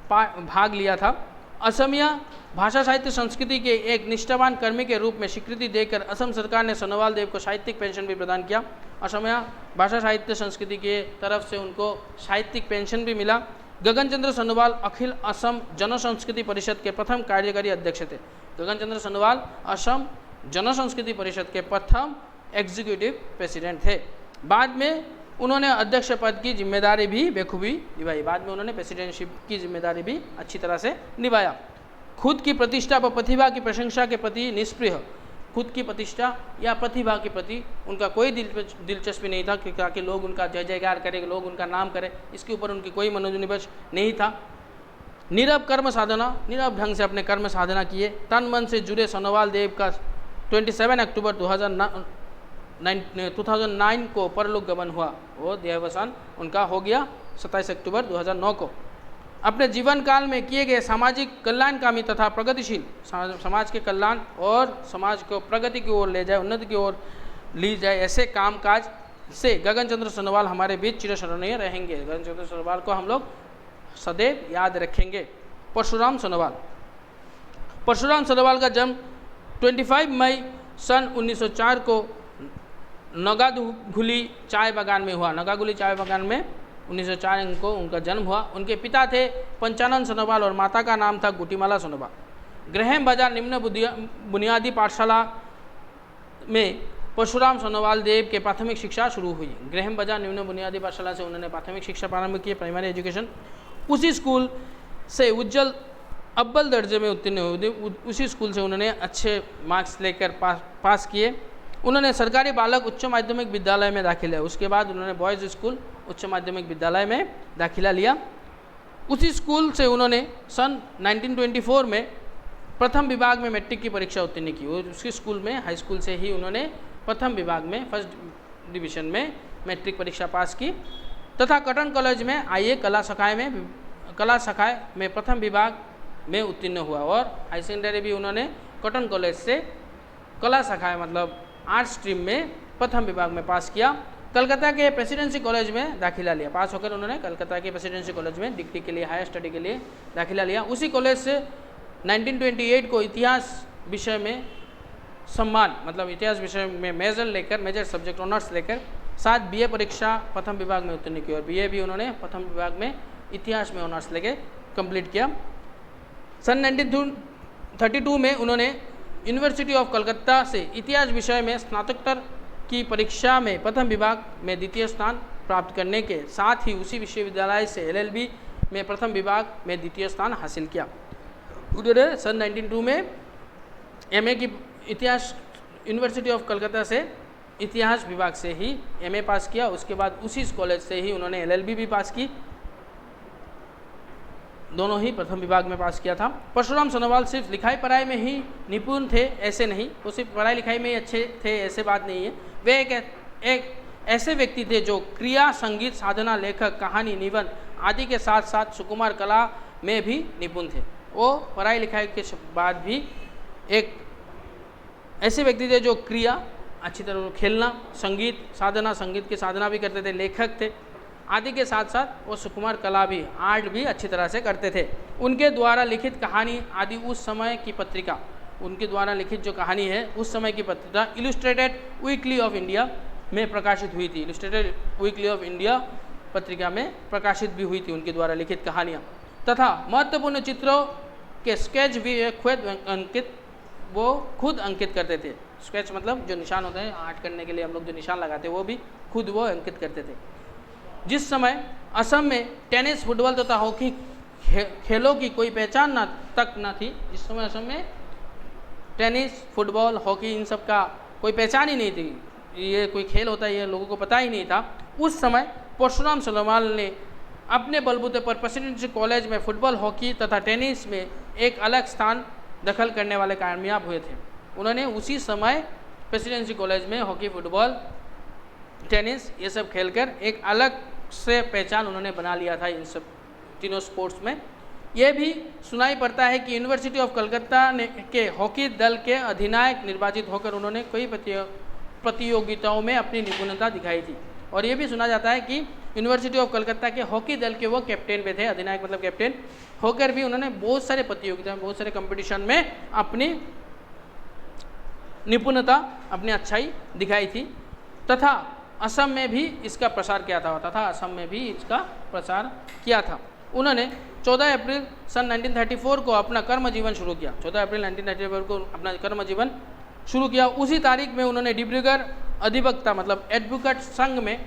भाग लिया था। असमिया भाषा साहित्य संस्कृति के एक निष्ठावान कर्मी के रूप में स्वीकृति देकर असम सरकार ने सोनोवाल देव को साहित्यिक पेंशन भी प्रदान किया। असमिया भाषा साहित्य संस्कृति के तरफ से उनको साहित्यिक पेंशन भी मिला। गगन चंद्र सोनोवाल अखिल असम जनसंस्कृति परिषद के प्रथम कार्यकारी अध्यक्ष थे। गगन चंद्र सोनोवाल असम जनसंस्कृति परिषद के प्रथम एग्जीक्यूटिव प्रेसिडेंट थे। बाद में उन्होंने अध्यक्ष पद की जिम्मेदारी भी बेखूबी निभाई। बाद में उन्होंने प्रेसिडेंटशिप की जिम्मेदारी भी अच्छी तरह से निभाया। खुद की प्रतिष्ठा व प्रतिभा की प्रशंसा के प्रति निष्प्रिय, खुद की प्रतिष्ठा या प्रतिभा के प्रति उनका कोई दिलचस्पी नहीं था कि ताकि लोग उनका जय जयकार करें, लोग उनका नाम करें, इसके ऊपर उनकी कोई मनोनिवेश नहीं था। नीरव कर्म साधना, नीरव ढंग से अपने कर्म साधना किए। तन मन से जुड़े सोनोवाल देव का 27 अक्टूबर 2009 को परलोक गमन हुआ। वो देहावसान उनका हो गया 27 अक्टूबर 2009 को। अपने जीवन काल में किए गए सामाजिक कल्याणकामी तथा प्रगतिशील, समाज के कल्याण और समाज को प्रगति की ओर ले जाए, उन्नति की ओर ली जाए, ऐसे कामकाज से गगन चंद्र सोनोवाल हमारे बीच चिरस्मरणीय रहेंगे। गगन चंद्र सोनोवाल को हम लोग सदैव याद रखेंगे। परशुराम सोनोवाल, परशुराम सोनोवाल का जन्म 25 मई सन 1904 को नगाघुली चाय बागान में हुआ। नगाघुली चाय बागान में 1904 को उनका जन्म हुआ। उनके पिता थे पंचानन सोनोवाल और माता का नाम था गुटीमाला सोनोवाल। ग्रहम बाजार निम्न बुनियादी पाठशाला में परशुराम सोनोवाल देव के प्राथमिक शिक्षा शुरू हुई। ग्रहम बाजार निम्न बुनियादी पाठशाला से उन्होंने प्राथमिक शिक्षा प्रारंभ की, प्राइमरी एजुकेशन। उसी स्कूल से उज्जवल अव्वल दर्जे में उत्तीर्ण हुए। उसी स्कूल से उन्होंने अच्छे मार्क्स लेकर पास किए। उन्होंने सरकारी बालक उच्च माध्यमिक विद्यालय में दाखिला। उसके बाद उन्होंने बॉयज़ स्कूल उच्च माध्यमिक विद्यालय में दाखिला लिया। उसी स्कूल से उन्होंने सन 1924 में प्रथम विभाग में मैट्रिक की परीक्षा उत्तीर्ण की। उसी स्कूल में, हाई स्कूल से ही उन्होंने प्रथम विभाग में, फर्स्ट डिवीजन में मैट्रिक परीक्षा पास की तथा कॉटन कॉलेज में आईए कला शाखा में प्रथम विभाग में उत्तीर्ण हुआ। और हाई सेकेंडरी भी उन्होंने कॉटन कॉलेज से कला शाखा मतलब आर्ट्स स्ट्रीम में प्रथम विभाग में पास किया। कलकत्ता के प्रेसिडेंसी कॉलेज में दाखिला लिया। पास होकर उन्होंने कलकत्ता के प्रेसिडेंसी कॉलेज में डिग्री के लिए, हायर स्टडी के लिए दाखिला लिया। उसी कॉलेज से 1928 को इतिहास विषय में सम्मान मतलब इतिहास विषय में मेजर सब्जेक्ट ऑनर्स लेकर 7 बीए परीक्षा प्रथम विभाग में उत्तीर्ण की और बीए भी उन्होंने प्रथम विभाग में इतिहास में ऑनर्स लेके कंप्लीट किया। सन 1932 में उन्होंने यूनिवर्सिटी ऑफ कलकत्ता से इतिहास विषय में स्नातकोत्तर की परीक्षा में प्रथम विभाग में द्वितीय स्थान प्राप्त करने के साथ ही उसी विश्वविद्यालय से LLB में प्रथम विभाग में द्वितीय स्थान हासिल किया। उन्होंने सन 1992 में MA की इतिहास यूनिवर्सिटी ऑफ कलकत्ता से इतिहास विभाग से ही MA पास किया। उसके बाद उसी कॉलेज से ही उन्होंने LLB भी पास की। दोनों ही प्रथम विभाग में पास किया था। परशुराम सोनोवाल सिर्फ लिखाई पढ़ाई में ही निपुण थे ऐसे नहीं, वो सिर्फ पढ़ाई लिखाई में ही अच्छे थे ऐसे बात नहीं है। वे एक ऐसे व्यक्ति थे जो क्रिया, संगीत, साधना, लेखक, कहानी, निबंध आदि के साथ साथ सुकुमार कला में भी निपुण थे। वो पढ़ाई लिखाई के बाद भी एक ऐसे व्यक्ति थे जो क्रिया अच्छी तरह खेलना, संगीत साधना, संगीत की साधना भी करते थे, लेखक थे आदि के साथ साथ वो सुकुमार कला भी, आर्ट भी अच्छी तरह से करते थे। उनके द्वारा लिखित कहानी आदि उस समय की पत्रिका, उनके द्वारा लिखित जो कहानी है उस समय की पत्रिका इलस्ट्रेटेड वीकली ऑफ इंडिया में प्रकाशित हुई थी। इलस्ट्रेटेड वीकली ऑफ इंडिया पत्रिका में प्रकाशित भी हुई थी उनके द्वारा लिखित कहानियाँ तथा महत्वपूर्ण चित्रों के स्केच भी वो खुद अंकित करते थे। स्केच मतलब जो निशान होते हैं आर्ट करने के लिए हम लोग जो निशान लगाते हैं वो भी खुद वो अंकित करते थे। जिस समय असम में टेनिस, फुटबॉल तथा हॉकी खेलों की कोई पहचान तक न थी, जिस समय असम में टेनिस, फुटबॉल, हॉकी इन सब का कोई पहचान ही नहीं थी, ये कोई खेल होता है ये लोगों को पता ही नहीं था, उस समय परशुराम सोनोवाल ने अपने बलबूते पर प्रेसिडेंसी कॉलेज में फुटबॉल, हॉकी तथा टेनिस में एक अलग स्थान दखल करने वाले कामयाब हुए थे। उन्होंने उसी समय प्रेसिडेंसी कॉलेज में हॉकी, फुटबॉल, टेनिस ये सब खेलकर एक अलग से पहचान उन्होंने बना लिया था इन सब तीनों स्पोर्ट्स में। ये भी सुनाई पड़ता है कि यूनिवर्सिटी ऑफ कलकत्ता के हॉकी दल के अधिनायक निर्वाचित होकर उन्होंने कई प्रतियोगिताओं में अपनी निपुणता दिखाई थी। और ये भी सुना जाता है कि यूनिवर्सिटी ऑफ कलकत्ता के हॉकी दल के वो कैप्टन भी थे, अधिनायक मतलब कैप्टन होकर भी उन्होंने बहुत सारे प्रतियोगिता, बहुत सारे कंपटीशन में अपनी निपुणता, अपनी अच्छाई दिखाई थी। तथा असम में भी इसका प्रसार किया था। उन्होंने 14 अप्रैल सन 1934 को अपना कर्म जीवन शुरू किया। 14 अप्रैल 1934 को अपना कर्म जीवन शुरू किया। उसी तारीख में उन्होंने डिब्रूगढ़ अधिवक्ता मतलब एडवोकेट संघ में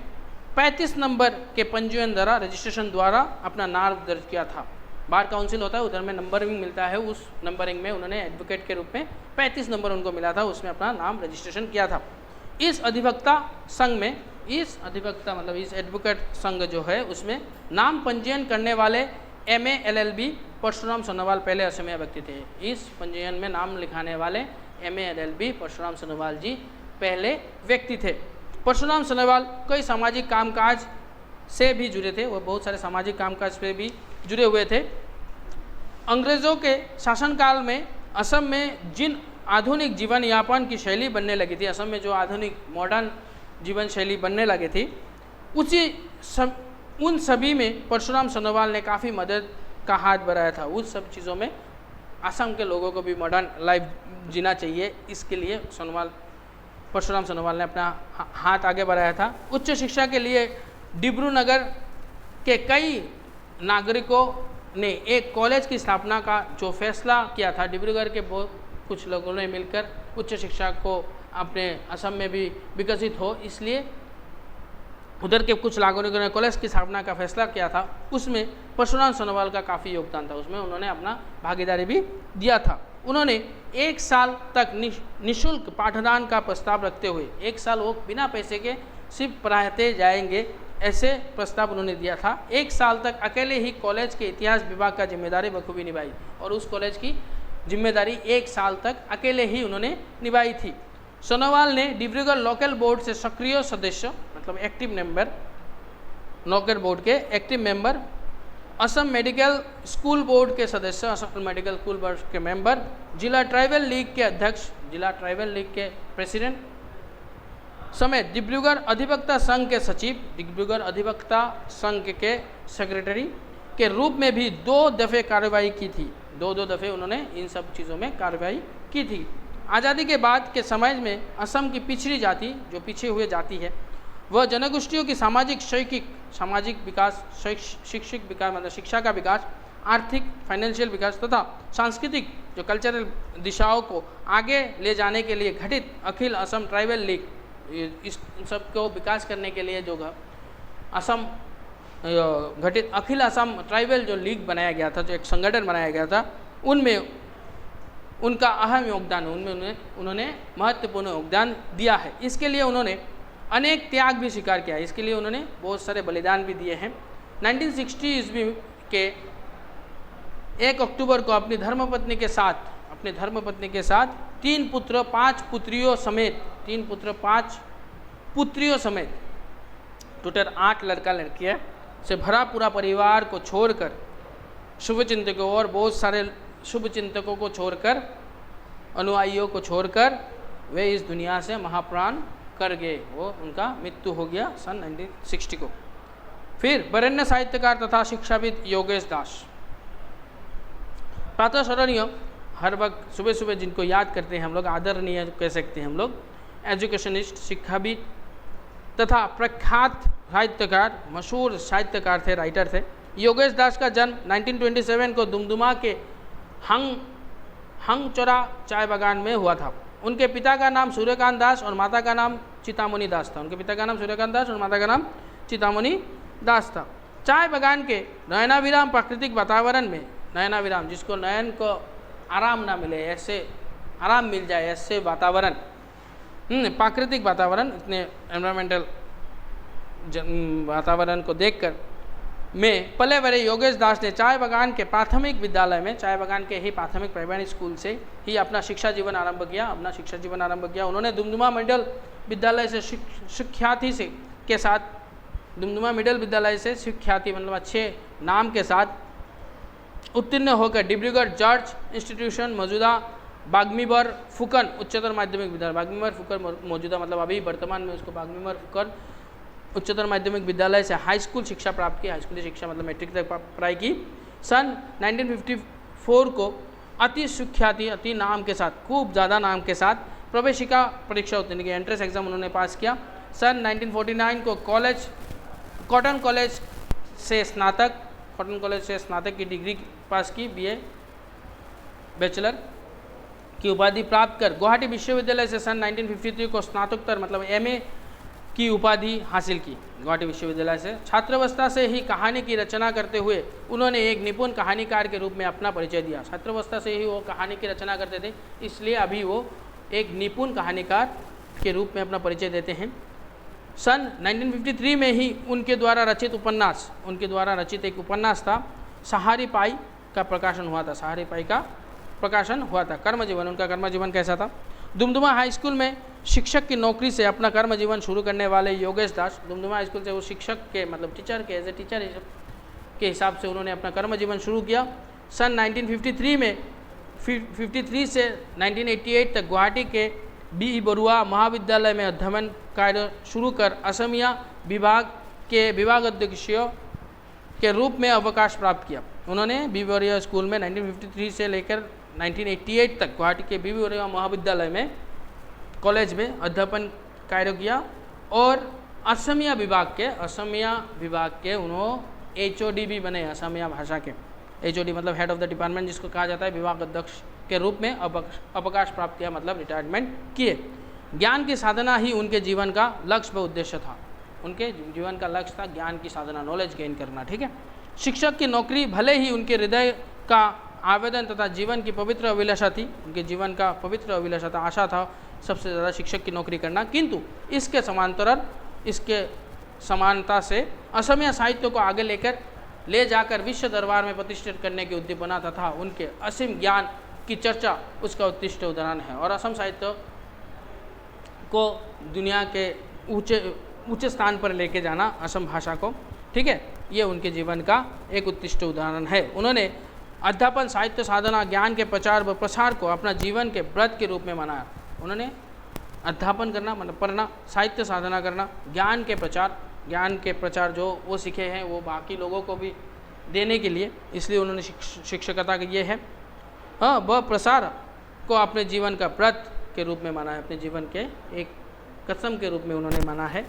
35 नंबर के पंजीयन द्वारा रजिस्ट्रेशन द्वारा अपना नाम दर्ज किया था। बार काउंसिल होता है, उधर में नंबरिंग मिलता है, उस नंबरिंग में उन्होंने एडवोकेट के रूप में 35 नंबर उनको मिला था, उसमें अपना नाम रजिस्ट्रेशन किया था। इस अधिवक्ता संघ में, इस एडवोकेट संघ जो है उसमें नाम पंजीयन करने वाले MA LLB परशुराम सोनोवाल पहले असमीय व्यक्ति थे। इस पंजीयन में नाम लिखाने वाले MA LLB परशुराम सोनोवाल जी पहले व्यक्ति थे। परशुराम सोनोवाल कई सामाजिक कामकाज से भी जुड़े थे, वो बहुत सारे सामाजिक कामकाज से भी जुड़े हुए थे। अंग्रेज़ों के शासनकाल में असम में जिन आधुनिक जीवन यापन की शैली बनने लगी थी, असम में जो आधुनिक मॉडर्न जीवन शैली बनने लगी थी, उन सभी में परशुराम सोनोवाल ने काफ़ी मदद का हाथ बढ़ाया था। उस सब चीज़ों में असम के लोगों को भी मॉडर्न लाइफ जीना चाहिए, इसके लिए परशुराम सोनोवाल ने अपना हाथ आगे बढ़ाया था। उच्च शिक्षा के लिए डिब्रूनगर के कई नागरिकों ने एक कॉलेज की स्थापना का जो फैसला किया था, डिब्रूगढ़ के कुछ लोगों ने मिलकर उच्च शिक्षा को अपने असम में भी विकसित हो, इसलिए उधर के कुछ नागरिकों ने कॉलेज की स्थापना का फैसला किया था। उसमें परशुराम सोनोवाल का काफ़ी योगदान था, उसमें उन्होंने अपना भागीदारी भी दिया था। उन्होंने 1 साल तक निःशुल्क पाठदान का प्रस्ताव रखते हुए, 1 साल वो बिना पैसे के सिर्फ पढ़ाते जाएंगे, ऐसे प्रस्ताव उन्होंने दिया था। 1 साल तक अकेले ही कॉलेज के इतिहास विभाग का जिम्मेदारी बखूबी निभाई, और उस कॉलेज की जिम्मेदारी 1 साल तक अकेले ही उन्होंने निभाई थी। सोनोवाल ने डिब्रूगढ़ लोकल बोर्ड से सक्रिय सदस्य मतलब एक्टिव मेंबर, लोकल बोर्ड के active member, Assam medical school board के सदस्य, असम मेडिकल स्कूल बोर्ड के मेंबर, जिला ट्राइबल लीग के अध्यक्ष, जिला ट्राइबल लीग के प्रेसिडेंट समेत डिब्रूगढ़ अधिवक्ता संघ के सचिव, डिब्रूगढ़ अधिवक्ता संघ के सेक्रेटरी के रूप में भी 2 दफ़े कार्रवाई की थी। 2 दफ़े उन्होंने इन सब चीज़ों में कार्रवाई की थी। आज़ादी के बाद के समय में असम की पिछड़ी जाति, जो पीछे हुए जाति है, वह जनगोष्ठियों की सामाजिक विकास, शैक्षिक विकास मतलब शिक्षा का विकास, आर्थिक फाइनेंशियल विकास तथा सांस्कृतिक जो कल्चरल दिशाओं को आगे ले जाने के लिए गठित अखिल असम ट्राइबल लीग, इस सब को विकास करने के लिए जो असम गठित अखिल असम ट्राइबल जो लीग बनाया गया था, जो एक संगठन बनाया गया था, उनमें उनका अहम योगदान, उनमें उन्होंने महत्वपूर्ण योगदान दिया है। इसके लिए उन्होंने अनेक त्याग भी स्वीकार किया, इसके लिए उन्होंने बहुत सारे बलिदान भी दिए हैं। 1960 ईस्वी के 1 अक्टूबर को अपनी धर्मपत्नी के साथ 3 पुत्र 5 पुत्रियों समेत टोटल 8 लड़का लड़कियां से भरा पूरा परिवार को छोड़कर, शुभचिंतकों और बहुत सारे शुभचिंतकों को छोड़कर, अनुयायियों को छोड़कर वे इस दुनिया से महाप्राण कर गए। वो उनका मृत्यु हो गया सन 1960 को। फिर वरेण्य साहित्यकार तथा शिक्षाविद योगेश दास, प्रातःस्मरणीय, हर वक्त सुबह सुबह जिनको याद करते हैं हम लोग, आदरणीय कह सकते हैं हम लोग, एजुकेशनिस्ट, शिक्षाविद तथा प्रख्यात साहित्यकार, मशहूर साहित्यकार थे, राइटर थे। योगेश दास का जन्म 1927 को दुमदुमा के हंगचोरा चाय बागान में हुआ था। उनके पिता का नाम सूर्यकांत दास और माता का नाम चितामणि दास था। उनके पिता का नाम सूर्यकांत दास और माता का नाम चितामणि दास था। चाय बागान के नयनाभिराम प्राकृतिक वातावरण में, नयनाभिराम जिसको नयन को आराम ना मिले, ऐसे आराम मिल जाए, ऐसे वातावरण, प्राकृतिक वातावरण, इतने एनवायरमेंटल वातावरण को देखकर में पले बड़े योगेश दास ने चाय बागान के प्राथमिक विद्यालय में, चाय बागान के ही प्राथमिक प्राइमरी स्कूल से ही अपना शिक्षा जीवन आरंभ किया। उन्होंने दुमदुमा मिडल विद्यालय से सुख्याति से के साथ, दुमदुमा मिडल विद्यालय से सुख्याति मतलब अच्छे नाम के साथ उत्तीर्ण होकर डिब्रूगढ़ जॉर्ज इंस्टीट्यूशन मौजूदा बाग्मीवर फुकन उच्चतर माध्यमिक विद्यालय, बाग्मीवर फुकन मौजूदा मतलब अभी वर्तमान में उसको बाग्मीवर फुकन उच्चतर माध्यमिक विद्यालय से हाई स्कूल शिक्षा प्राप्त की। हाई स्कूली शिक्षा मतलब मैट्रिक तक पढ़ाई की। सन 1954 को अति सुख्याति अति नाम के साथ, खूब ज़्यादा नाम के साथ प्रवेशिका परीक्षा उत्तीर्ण की, एंट्रेंस एग्जाम उन्होंने पास किया। सन 1949 को कॉटन कॉलेज से स्नातक की डिग्री पास की, BA बैचलर की उपाधि प्राप्त कर गुवाहाटी विश्वविद्यालय से सन 1953 को स्नातकोत्तर मतलब MA की उपाधि हासिल की गुवाहाटी विश्वविद्यालय से। छात्रावस्था से ही कहानी की रचना करते हुए उन्होंने एक निपुण कहानीकार के रूप में अपना परिचय दिया। छात्रावस्था से ही वो कहानी की रचना करते थे, इसलिए अभी वो एक निपुण कहानीकार के रूप में अपना परिचय देते हैं। सन 1953 में ही उनके द्वारा रचित एक उपन्यास था सहारी पाई का प्रकाशन हुआ था। कर्मजीवन, उनका कर्मजीवन कैसा था? दुमदुमा हाई स्कूल में शिक्षक की नौकरी से अपना कर्मजीवन शुरू करने वाले योगेश दास, दुमदुमा हाई स्कूल से वो शिक्षक के मतलब टीचर के एज ए टीचर के हिसाब से उन्होंने अपना कर्मजीवन शुरू किया। सन 1953 से 1988 तक गुवाहाटी के BE बरुआ महाविद्यालय में अध्ययन कार्य शुरू कर असमिया विभाग के विभागाध्यक्ष के रूप में अवकाश प्राप्त किया। उन्होंने BE बरुआ स्कूल में 1953 से लेकर 1988 तक गुवाहाटी के BE बरुआ महाविद्यालय में कॉलेज में अध्यापन कार्य किया और असमिया विभाग के उन्होंने HOD भी बने, असमिया भाषा के HOD मतलब हेड ऑफ द डिपार्टमेंट जिसको कहा जाता है, विभाग अध्यक्ष के रूप में अवकाश प्राप्त किया मतलब रिटायरमेंट किए। ज्ञान की साधना ही उनके जीवन का लक्ष्य व उद्देश्य था। उनके जीवन का लक्ष्य था ज्ञान की साधना, नॉलेज गेन करना। ठीक है, शिक्षक की नौकरी भले ही उनके हृदय का आवेदन तथा जीवन की पवित्र अभिलाषा थी, उनके जीवन का पवित्र अभिलाषा था, आशा था सबसे ज़्यादा शिक्षक की नौकरी करना, किंतु इसके समानता से असमिया साहित्य को आगे ले जाकर विश्व दरबार में प्रतिष्ठित करने की उद्दीपना तथा उनके असीम ज्ञान की चर्चा उसका उत्कृष्ट उदाहरण है। और असम साहित्य को दुनिया के ऊंचे स्थान पर लेके जाना, असम भाषा को, ठीक है, ये उनके जीवन का एक उत्कृष्ट उदाहरण है। उन्होंने अध्यापन, साहित्य साधना, ज्ञान के प्रचार व प्रसार को अपना जीवन के व्रत के रूप में मनाया। उन्होंने अध्यापन करना मतलब पढ़ना, साहित्य साधना करना, ज्ञान के प्रचार जो वो सीखे हैं वो बाकी लोगों को भी देने के लिए, इसलिए उन्होंने शिक्षकता ये है। हाँ, वह प्रसार को अपने जीवन का व्रत के रूप में माना है, अपने जीवन के एक कसम के रूप में उन्होंने माना है।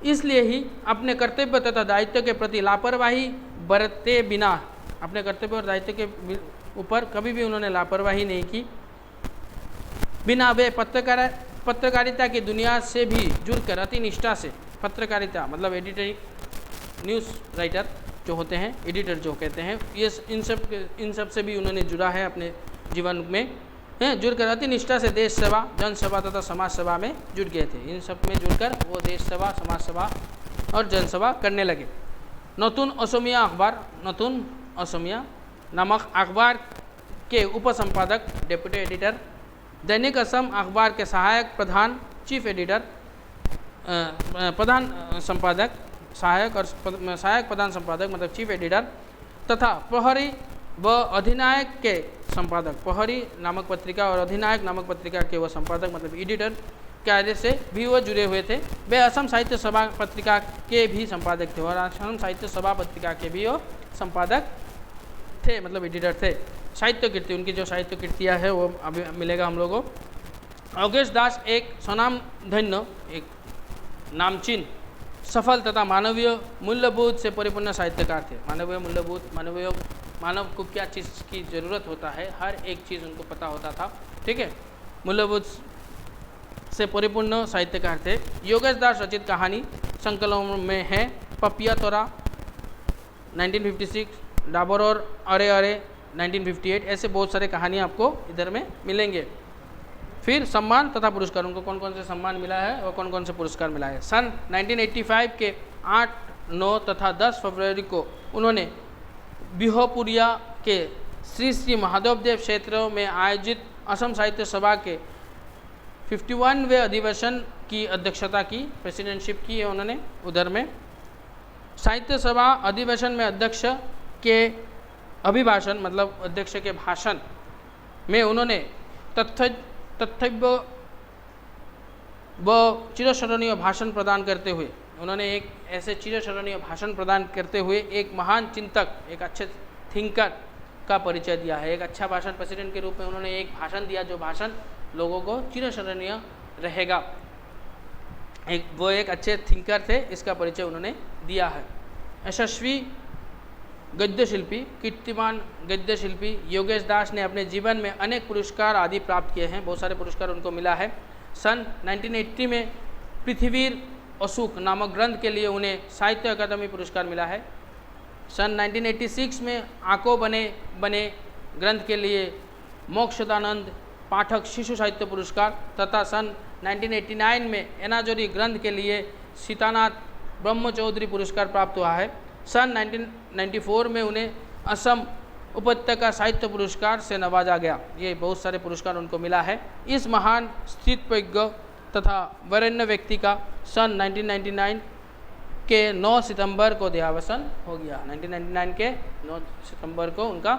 इसलिए ही अपने कर्तव्य तथा दायित्व के प्रति लापरवाही बरते बिना, अपने कर्तव्य और दायित्व के ऊपर कभी भी उन्होंने लापरवाही नहीं की। बिना वे पत्रकारिता की दुनिया से भी जुड़कर अति निष्ठा से, पत्रकारिता मतलब एडिटरी, न्यूज़ राइटर जो होते हैं, एडिटर जो कहते हैं, ये इन सब से भी उन्होंने जुड़ा है अपने जीवन में, जुड़कर अति निष्ठा से देश सेवा, जन सेवा तथा समाज सेवा में जुट गए थे। इन सब में जुड़कर वो देश सेवा, समाज सेवा और जन सेवा करने लगे। नतून असमिया नामक अखबार के उपसंपादक, डेप्यूटी एडिटर, दैनिक असम अखबार के सहायक प्रधान, चीफ एडिटर, प्रधान संपादक, सहायक प्रधान संपादक मतलब चीफ एडिटर, तथा प्रहरी व अधिनायक के संपादक, प्रहरी नामक पत्रिका और अधिनायक नामक पत्रिका के वह संपादक मतलब एडिटर कार्य से भी वो जुड़े हुए थे। वे असम साहित्य सभा पत्रिका के भी संपादक थे और असम साहित्य सभा पत्रिका के भी वो संपादक थे मतलब एडिटर थे। साहित्य कृति, उनकी जो साहित्य कृतियाँ है वो अभी मिलेगा हम लोगों को। योगेश दास एक स्वनामधन्य, एक नामचीन, सफल तथा मानवीय मूल्यबोध से परिपूर्ण साहित्यकार थे। मानवीय मूल्यबोध, मानव को क्या चीज़ की ज़रूरत होता है, हर एक चीज़ उनको पता होता था। ठीक है, मूल्यबोध से परिपूर्ण साहित्यकार थे। योगेश दास रचित कहानी संकलनों में है पपिया तोरा 1956, डाबर और अरे अरे 1958, ऐसे बहुत सारे कहानियाँ आपको इधर में मिलेंगे। फिर सम्मान तथा पुरस्कार, उनको कौन कौन से सम्मान मिला है और कौन कौन से पुरस्कार मिला है। सन 1985 के 8, 9 तथा 10 फरवरी को उन्होंने बिहोपुरिया के श्री श्री महादेवदेव क्षेत्र में आयोजित असम साहित्य सभा के 51वें अधिवेशन की अध्यक्षता की, प्रेसिडेंटशिप की है उन्होंने उधर में। साहित्य सभा अधिवेशन में अध्यक्ष के अभिभाषण मतलब अध्यक्ष के भाषण में उन्होंने तथ्य व चिरस्मरणीय भाषण प्रदान करते हुए एक ऐसे चिरस्मरणीय भाषण प्रदान करते हुए एक महान चिंतक, एक अच्छे थिंकर का परिचय दिया है। एक अच्छा भाषण प्रेसिडेंट के रूप में उन्होंने एक भाषण दिया जो भाषण लोगों को चिरस्मरणीय रहेगा। वो एक अच्छे थिंकर थे, इसका परिचय उन्होंने दिया है। यशस्वी गद्य शिल्पी, कीर्तिमान गद्य शिल्पी योगेश दास ने अपने जीवन में अनेक पुरस्कार आदि प्राप्त किए हैं, बहुत सारे पुरस्कार उनको मिला है। सन 1980 में पृथ्वीर अशोक नामक ग्रंथ के लिए उन्हें साहित्य अकादमी पुरस्कार मिला है। सन 1986 में आंको बने ग्रंथ के लिए मोक्षदानंद पाठक शिशु साहित्य पुरस्कार तथा सन 1989 में एनाजोरी ग्रंथ के लिए सीतानाथ ब्रह्म चौधरी पुरस्कार प्राप्त हुआ है। सन 1994 में उन्हें असम उपत्यका साहित्य पुरस्कार से नवाजा गया। ये बहुत सारे पुरस्कार उनको मिला है। इस महान स्थितप्रज्ञ तथा वरेण्य व्यक्ति का सन 1999 के 9 सितंबर को देहावसान हो गया। 1999 के 9 सितंबर को उनका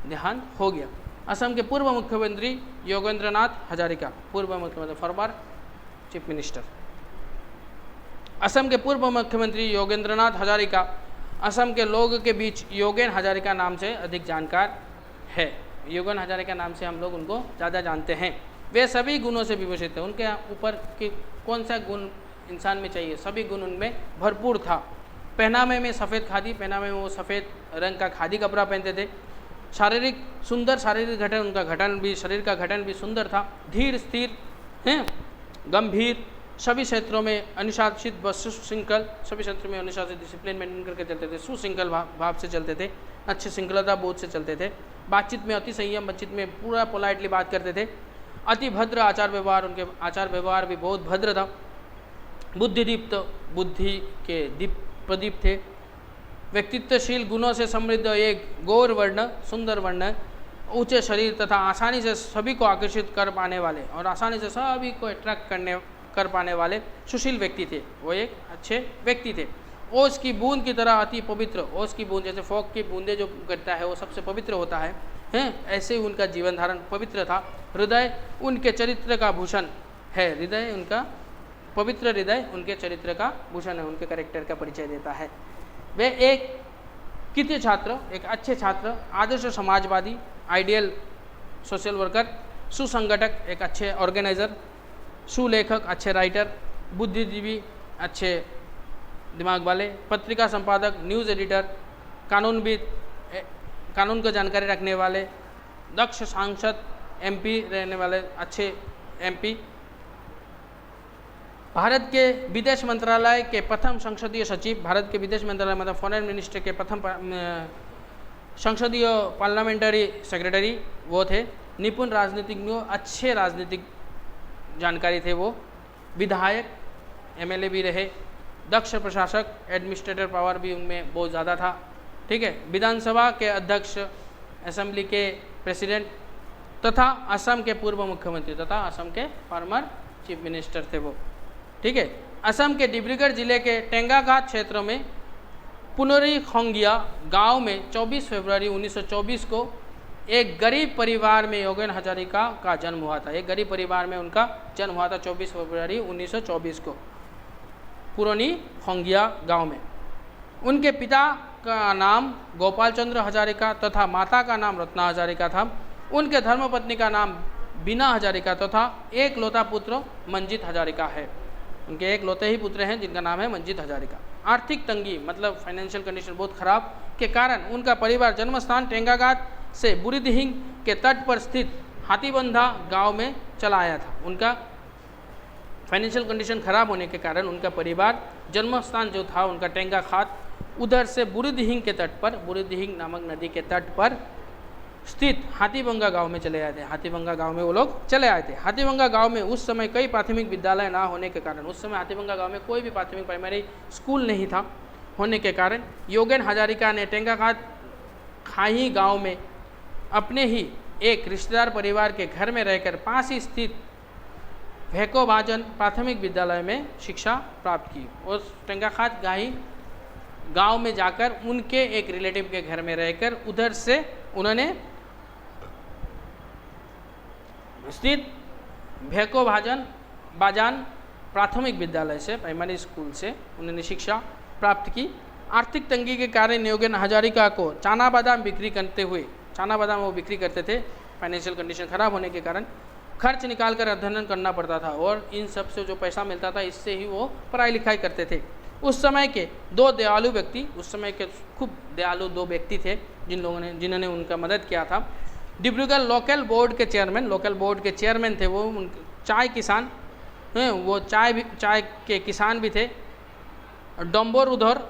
देहांत हो गया। असम के पूर्व मुख्यमंत्री योगेंद्रनाथ हजारिका, पूर्व मुख्यमंत्री फॉर्मर चीफ मिनिस्टर। असम के पूर्व मुख्यमंत्री योगेंद्रनाथ हजारिका असम के लोगों के बीच योगेन हजारिका नाम से अधिक जानकार है। योगेन हजारिका नाम से हम लोग उनको ज़्यादा जानते हैं। वे सभी गुणों से विभूषित थे। उनके ऊपर कि कौन सा गुण इंसान में चाहिए, सभी गुण उनमें भरपूर था। पहनावे में सफ़ेद खादी, पहनावे में वो सफ़ेद रंग का खादी कपड़ा पहनते थे। सुंदर शारीरिक गठन, उनका गठन भी, शरीर का गठन भी सुंदर था। धीर स्थिर हैं, गंभीर, सभी क्षेत्रों में अनुशासित व सुशृंखल, सभी क्षेत्रों में अनुशासित डिसिप्लिन मेंटेन करके चलते थे। सुशृंखल भाव से चलते थे, अच्छे श्रृंखलता बोध से चलते थे। बातचीत में अति संयम, बातचीत में पूरा पोलाइटली बात करते थे। अति भद्र आचार व्यवहार, उनके आचार व्यवहार भी बहुत भद्र था। बुद्धिदीप्त, बुद्धि के प्रदीप थे। व्यक्तित्वशील गुणों से समृद्ध, एक गौर वर्ण, सुंदर वर्ण, ऊंचे शरीर तथा आसानी से सभी को आकर्षित कर पाने वाले और आसानी से सभी को अट्रैक्ट कर पाने वाले सुशील व्यक्ति थे। वो एक अच्छे व्यक्ति थे। ओस की बूंद की तरह अति पवित्र, ओस की बूंद जैसे फॉग की बूंदे जो गिरता है वो सबसे पवित्र होता है, ऐसे ही उनका जीवन धारण पवित्र था। हृदय उनके चरित्र का भूषण है। हृदय उनका पवित्र, हृदय उनके चरित्र का भूषण है, उनके कैरेक्टर का परिचय देता है। वे एक कृत्य छात्र, एक अच्छे छात्र, आदर्श समाजवादी, आइडियल सोशल वर्कर, सुसंगठक, एक अच्छे ऑर्गेनाइजर, सुलेखक, अच्छे राइटर, बुद्धिजीवी, अच्छे दिमाग वाले, पत्रिका संपादक, न्यूज़ एडिटर, कानूनविद, कानून को जानकारी रखने वाले, दक्ष सांसद, एमपी रहने वाले, अच्छे एमपी, भारत के विदेश मंत्रालय के प्रथम संसदीय सचिव, भारत के विदेश मंत्रालय मतलब फॉरेन मिनिस्टर के प्रथम संसदीय पार्लियामेंट्री सेक्रेटरी वो थे। निपुण राजनीतिज्ञ, अच्छे राजनीतिक जानकारी थे वो। विधायक, एमएलए भी रहे। दक्ष प्रशासक, एडमिनिस्ट्रेटर पावर भी उनमें बहुत ज़्यादा था। ठीक है। विधानसभा के अध्यक्ष, असेंबली के प्रेसिडेंट तथा असम के पूर्व मुख्यमंत्री तथा असम के फॉर्मर चीफ मिनिस्टर थे वो। ठीक है। असम के डिब्रूगढ़ जिले के टेंगाघाट क्षेत्र में पुनरी खोंगिया गांव में 24 फरवरी 1924 को एक गरीब परिवार में योगेन हजारिका का जन्म हुआ था। एक गरीब परिवार में उनका जन्म हुआ था 24 फरवरी 1924 को पुरानी खोंगिया गांव में। उनके पिता का नाम गोपाल चंद्र हजारिका तथा माता का नाम रत्ना हजारिका था। उनके धर्मपत्नी का नाम बीना हजारिका तथा एक लौता पुत्र मंजीत हजारिका है। उनके एक लौते ही पुत्र हैं जिनका नाम है मंजीत हजारिका। आर्थिक तंगी मतलब फाइनेंशियल कंडीशन बहुत खराब के कारण उनका परिवार जन्मस्थान टेंगाघाट से बुरीदिहिंग के तट पर स्थित हाथीबंधा गांव में चला आया था। उनका फाइनेंशियल कंडीशन खराब होने के कारण उनका परिवार जन्मस्थान जो था उनका टेंगाघाट, उधर से बुरीदिहिंग के तट पर, बुरीदिहिंग नामक नदी के तट पर स्थित हाथीबंगा गांव में चले आए थे। हाथीबंगा गांव में वो लोग चले आए थे। हाथीबंगा गांव में उस समय कई प्राथमिक विद्यालय ना होने के कारण, उस समय हाथीबंगा गांव में कोई भी प्राथमिक प्राइमरी स्कूल नहीं था होने के कारण योगेन हजारिका ने टेंगाघाट खाही गांव में अपने ही एक रिश्तेदार परिवार के घर में रहकर पास ही स्थित भेकोभाजन प्राथमिक विद्यालय में शिक्षा प्राप्त की। उस टेंगाघाट गाही गांव में जाकर उनके एक रिलेटिव के घर में रहकर उधर से उन्होंने स्थित भेको बाजान प्राथमिक विद्यालय से, प्राइमरी स्कूल से उन्होंने शिक्षा प्राप्त की। आर्थिक तंगी के कारण योगेन हजारिका को चना बादाम बिक्री करते हुए, चना बादाम वो बिक्री करते थे, फाइनेंशियल कंडीशन खराब होने के कारण खर्च निकाल कर अध्ययन करना पड़ता था और इन सब से जो पैसा मिलता था इससे ही वो पढ़ाई लिखाई करते थे। उस समय के दो दयालु व्यक्ति, उस समय के खूब दयालु दो व्यक्ति थे जिन्होंने उनका मदद किया था। डिब्रूगढ़ लोकल बोर्ड के चेयरमैन थे वो, चाय किसान हैं, वो चाय के किसान भी थे। डम्बोरुधर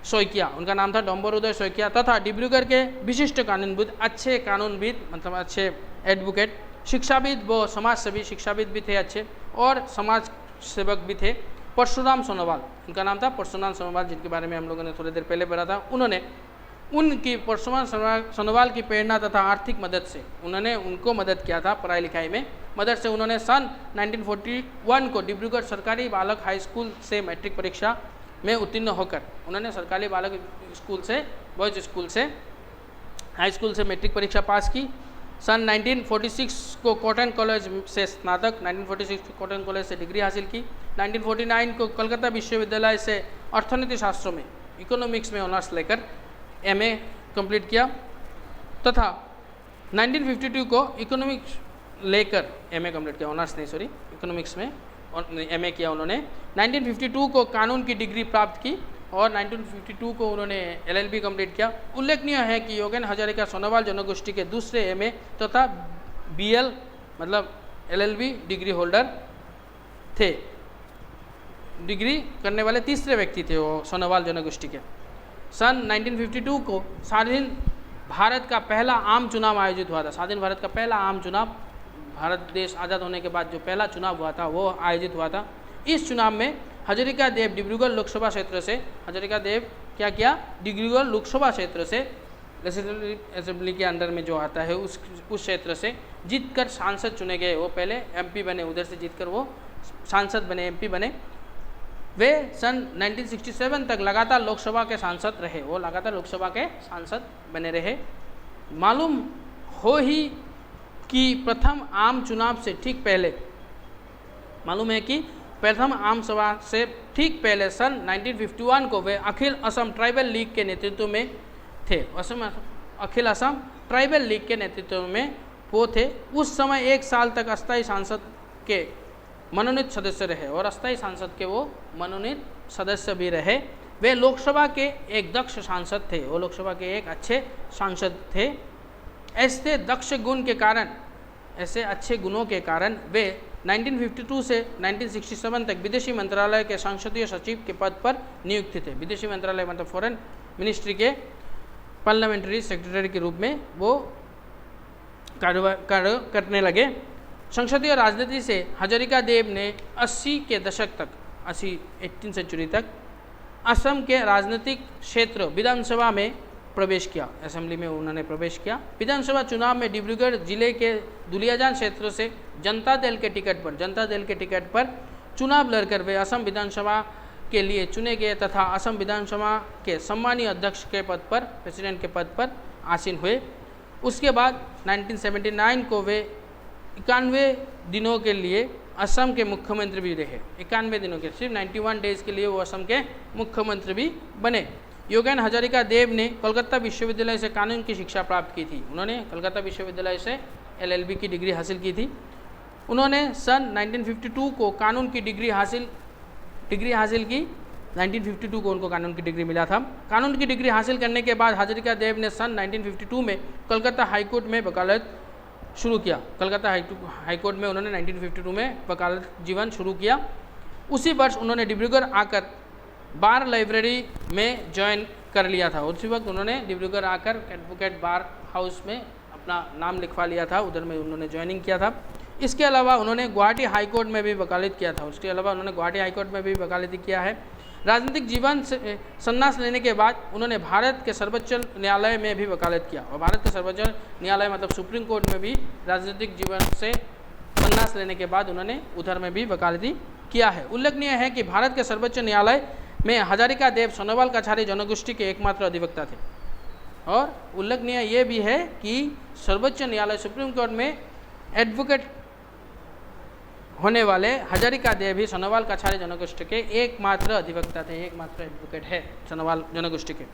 सोइकिया उनका नाम था, डम्बोरुधर सोइकिया, तथा डिब्रूगढ़ के विशिष्ट कानूनविद, अच्छे कानूनविद मतलब अच्छे एडवोकेट, शिक्षाविद वो समाजसेवी शिक्षाविद भी थे अच्छे, और समाज सेवक भी थे। परशुराम सोनोवाल उनका नाम था, परशुराम सोनोवाल, जिनके बारे में हम लोगों ने थोड़ी देर पहले पढ़ा था। उन्होंने उनकी परशुराम सोनोवाल की प्रेरणा तथा आर्थिक मदद से उन्होंने उनको मदद किया था पढ़ाई लिखाई में। मदद से उन्होंने सन 1941 को डिब्रूगढ़ सरकारी बालक हाई स्कूल से मैट्रिक परीक्षा में उत्तीर्ण होकर उन्होंने सरकारी बालक स्कूल से, बॉयज स्कूल से, हाई स्कूल से मैट्रिक परीक्षा पास की। सन 1946 को कॉटन कॉलेज से स्नातक, 1946 को कॉटन कॉलेज से डिग्री हासिल की। 1949 को कलकत्ता विश्वविद्यालय से अर्थनीति शास्त्रों में, इकोनॉमिक्स में ऑनर्स लेकर एमए कंप्लीट किया, तथा 1952 को इकोनॉमिक्स लेकर एमए कंप्लीट किया, ऑनर्स नहीं सॉरी, इकोनॉमिक्स में एमए किया उन्होंने। 1952 को कानून की डिग्री प्राप्त की और 1952 को उन्होंने एलएलबी कंप्लीट किया। उल्लेखनीय है कि योगेन हजारिका सोनोवाल जनगोष्ठी के दूसरे एमए तथा बीएल मतलब एलएलबी डिग्री होल्डर थे, डिग्री करने वाले तीसरे व्यक्ति थे वो सोनोवाल जनगोष्ठी के। सन 1952 को स्वाधीन भारत का पहला आम चुनाव आयोजित हुआ था। स्वाधीन भारत का पहला आम चुनाव, भारत देश आज़ाद होने के बाद जो पहला चुनाव हुआ था वो आयोजित हुआ था। इस चुनाव में हजारिका देव डिब्रूगढ़ लोकसभा क्षेत्र से, हजारिका देव क्या किया, डिब्रूगढ़ लोकसभा क्षेत्र से, लेजिस्लेटिव असेंबली के अंडर में जो आता है उस क्षेत्र से जीतकर सांसद चुने गए। वो पहले एमपी बने, उधर से जीतकर वो सांसद बने, एमपी बने। वे सन 1967 तक लगातार लोकसभा के सांसद रहे, वो लगातार लोकसभा के सांसद बने रहे। मालूम हो ही कि प्रथम आम चुनाव से ठीक पहले, मालूम है कि प्रथम आम सभा से ठीक पहले सन 1951 को वे अखिल असम ट्राइबल लीग के नेतृत्व में थे। अखिल असम ट्राइबल लीग के नेतृत्व में वो थे। उस समय 1 साल तक अस्थायी सांसद के मनोनीत सदस्य रहे और अस्थायी सांसद के वो मनोनीत सदस्य भी रहे। वे लोकसभा के एक दक्ष सांसद थे, वो लोकसभा के एक अच्छे सांसद थे। ऐसे दक्ष गुण के कारण, ऐसे अच्छे गुणों के कारण वे 1952 से 1967 तक विदेशी मंत्रालय के संसदीय सचिव के पद पर नियुक्त थे। विदेशी मंत्रालय मतलब फॉरेन मिनिस्ट्री के पार्लियामेंट्री सेक्रेटरी के रूप में वो कार्य करने लगे। संसदीय राजनीति से हजारिका देव ने 80 के दशक तक, 18 सेंचुरी तक असम के राजनीतिक क्षेत्र विधानसभा में प्रवेश किया, असेंबली में उन्होंने प्रवेश किया। विधानसभा चुनाव में डिब्रूगढ़ जिले के दुलियाजान क्षेत्र से जनता दल के टिकट पर चुनाव लड़कर वे असम विधानसभा के लिए चुने गए तथा असम विधानसभा के सम्मानीय अध्यक्ष के पद पर, प्रेसिडेंट के पद पर आसीन हुए। उसके बाद 1979 को वे 91 दिनों के लिए असम के मुख्यमंत्री भी रहे। 91 दिनों के, सिर्फ 91 डेज के लिए वो असम के मुख्यमंत्री भी बने। योगेन हजारिका देव ने कलकत्ता विश्वविद्यालय से कानून की शिक्षा प्राप्त की थी। उन्होंने कलकत्ता विश्वविद्यालय से एलएलबी की डिग्री हासिल की थी। उन्होंने सन 1952 को कानून की डिग्री हासिल की। 1952 को उनको कानून की डिग्री मिला था। कानून की डिग्री हासिल करने के बाद हजारिका देव ने सन 1952 में कलकत्ता हाईकोर्ट में वकालत शुरू किया। कलकत्ता हाईकोर्ट में उन्होंने 1952 में वकालत जीवन शुरू किया। उसी वर्ष उन्होंने डिब्रूगढ़ आकर बार लाइब्रेरी में ज्वाइन कर लिया था। उसी वक्त उन्होंने डिब्रूगढ़ आकर एडवोकेट बार हाउस में अपना नाम लिखवा लिया था, उधर में उन्होंने ज्वाइनिंग किया था। इसके अलावा उन्होंने गुवाहाटी हाईकोर्ट में भी वकालत किया था। राजनीतिक जीवन से संन्यास लेने के बाद उन्होंने भारत के सर्वोच्च न्यायालय में भी वकालत किया और भारत के सर्वोच्च न्यायालय मतलब सुप्रीम कोर्ट में भी राजनीतिक जीवन से संन्यास लेने के बाद उन्होंने उधर में भी वकालती किया है। उल्लेखनीय है कि भारत के सर्वोच्च न्यायालय में हजारिका देव सोनोवाल कछारी जनगोष्ठी के एकमात्र अधिवक्ता थे। और उल्लेखनीय ये भी है कि सर्वोच्च न्यायालय सुप्रीम कोर्ट में एडवोकेट होने वाले हजारिका देव ही सोनोवाल कछारी जनगोष्ठी के एकमात्र अधिवक्ता थे, एकमात्र एडवोकेट है सोनोवाल जनगोष्ठी के।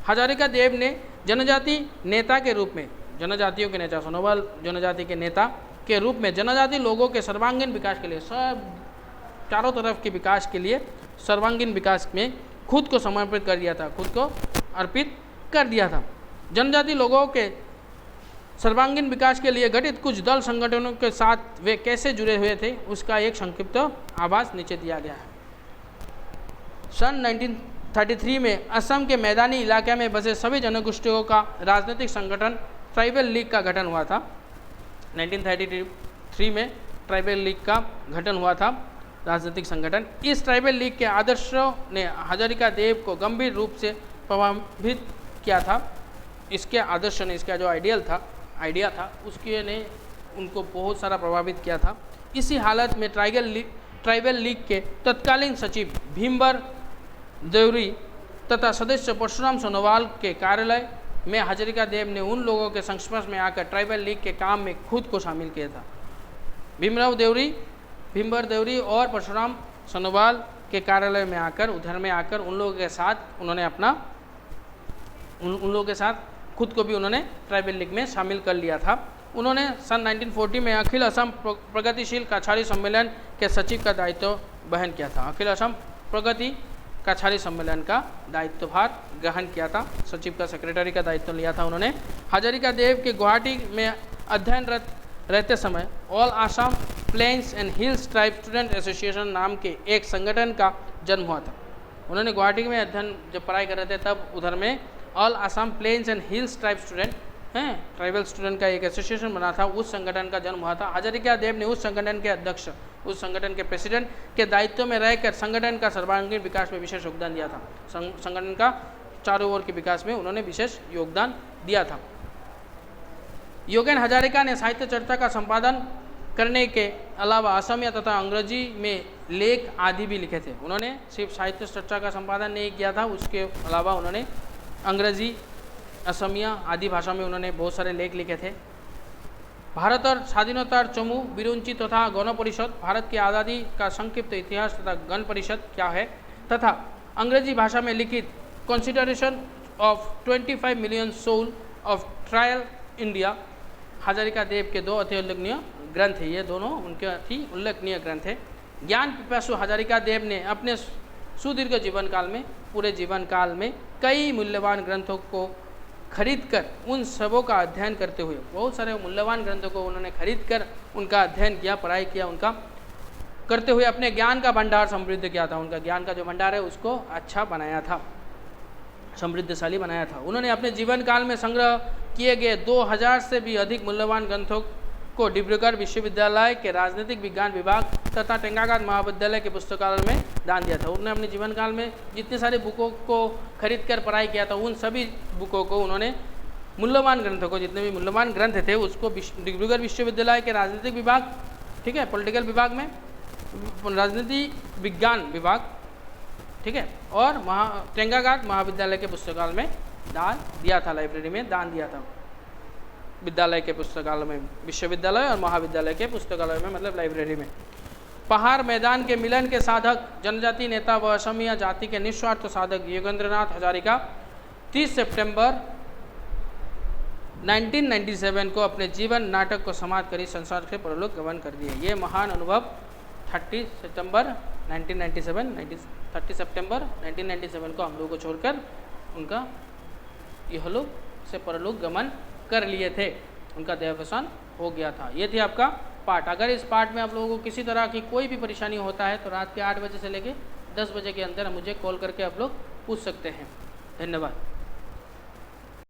हजारिका देव ने जनजाति नेता के रूप में, जनजातियों के नेता, सोनोवाल जनजाति के नेता के रूप में जनजाति लोगों के सर्वांगीण विकास के लिए, सब चारों तरफ के विकास के लिए, सर्वांगीण विकास में खुद को समर्पित कर दिया था, खुद को अर्पित कर दिया था। जनजाति लोगों के सर्वांगीण विकास के लिए गठित कुछ दल संगठनों के साथ वे कैसे जुड़े हुए थे उसका एक संक्षिप्त आभास नीचे दिया गया है। सन 1933 में असम के मैदानी इलाके में बसे सभी जनगोष्ठियों का राजनीतिक संगठन ट्राइबल लीग का गठन हुआ था। 1933 में ट्राइबल लीग का गठन हुआ था, राजनीतिक संगठन। इस ट्राइबल लीग के आदर्शों ने हजारिका देव को गंभीर रूप से प्रभावित किया था। इसके आदर्श ने, इसका जो आइडिया था उसके ने उनको बहुत सारा प्रभावित किया था। इसी हालत में ट्राइबल लीग के तत्कालीन सचिव भीमबर देवरी तथा सदस्य परशुराम सोनोवाल के कार्यालय में हजारिका देव ने उन लोगों के संस्पर्श में आकर ट्राइबल लीग के काम में खुद को शामिल किया था। भीमबर देवरी और परशुराम सोनोवाल के कार्यालय में आकर, उधर में आकर उन लोगों के साथ उन्होंने उन लोगों के साथ खुद को भी उन्होंने ट्राइबल लीग में शामिल कर लिया था। उन्होंने सन 1940 में अखिल असम प्रगतिशील कछारी सम्मेलन के सचिव का दायित्व वहन किया था। अखिल असम प्रगति कछारी सम्मेलन का दायित्वभार ग्रहण किया था, सचिव का, सेक्रेटरी का दायित्व लिया था उन्होंने। हजारिका देव के गुवाहाटी में अध्ययनरत रहते समय all Assam plains and hills tribe student association नाम के एक संगठन का जन्म हुआ था। उन्होंने गुवाहाटी में अध्ययन जब पढ़ाई कर रहे थे तब उधर में all Assam plains and hills tribe student tribal student का एक एसोसिएशन बना था, उस संगठन का जन्म हुआ था। हजारिका देव ने उस संगठन के अध्यक्ष, उस संगठन के प्रेसिडेंट के दायित्व में रहकर संगठन का सर्वांगीण विकास में विशेष योगदान दिया था। संगठन का चारों ओर के विकास में उन्होंने विशेष योगदान दिया था। योगेन हजारिका ने साहित्य चर्चा का संपादन करने के अलावा असमिया तथा अंग्रेजी में लेख आदि भी लिखे थे। उन्होंने सिर्फ साहित्य चर्चा का संपादन नहीं किया था, उसके अलावा उन्होंने अंग्रेजी, असमिया आदि भाषा में उन्होंने बहुत सारे लेख लिखे थे। भारत और स्वाधीनोत्तर चमू विरुंची तथा गण परिषद, भारत की आज़ादी का संक्षिप्त इतिहास तथा गण परिषद क्या है, तथा अंग्रेजी भाषा में लिखित consideration of 25 million soul of trial India Hazarika Dev के दो अति उल्लेखनीय ग्रंथ है। ये दोनों उनके अति उल्लेखनीय ग्रंथ है। ज्ञान पिपासु हजारिका देव ने अपने सुदीर्घ जीवन काल में, पूरे जीवन काल में कई मूल्यवान ग्रंथों को खरीदकर उन सबों का अध्ययन करते हुए, बहुत सारे मूल्यवान ग्रंथों को उन्होंने खरीदकर उनका अध्ययन किया, पढ़ाई किया, उनका करते हुए अपने ज्ञान का भंडार समृद्ध किया था। उनका ज्ञान का जो भंडार है उसको अच्छा बनाया था, समृद्धशाली बनाया था। उन्होंने अपने जीवन काल में संग्रह किए गए 2000 से भी अधिक मूल्यवान ग्रंथों को डिब्रूगढ़ विश्वविद्यालय के राजनीतिक विज्ञान विभाग तथा टेंगाघाट महाविद्यालय के पुस्तकालय में दान दिया था। उन्होंने अपने जीवन काल में जितने सारे बुकों को खरीद कर पढ़ाई किया था, उन सभी बुकों को उन्होंने, मूल्यवान ग्रंथों को, जितने भी मूल्यवान ग्रंथ थे उसको डिब्रूगढ़ विश्वविद्यालय के राजनीतिक विभाग, ठीक है, पॉलिटिकल विभाग में, राजनीति विज्ञान विभाग, ठीक है, और टेंगाघाट महाविद्यालय के पुस्तकालय में दान दिया था, लाइब्रेरी में दान दिया था। विद्यालय के पुस्तकालय में, विश्वविद्यालय और महाविद्यालय के पुस्तकालय में, मतलब लाइब्रेरी में। पहाड़ मैदान के मिलन के साधक, जनजाति नेता व असमिया जाति के निस्वार्थ साधक योगेंद्रनाथ हजारिका 30 सितंबर 1997 को अपने जीवन नाटक को समाप्त कर संसार से परलोक गमन कर दिए। ये महान अनुभव 30 सितंबर 1997 को हम लोगों को छोड़कर उनका इहलोक से परलोक गमन कर लिए थे, उनका देहावसान हो गया था। ये थी आपका पाठ। अगर इस पाठ में आप लोगों को किसी तरह की कोई भी परेशानी होता है तो रात के 8 बजे से लेकर 10 बजे के अंदर मुझे कॉल करके आप लोग पूछ सकते हैं। धन्यवाद।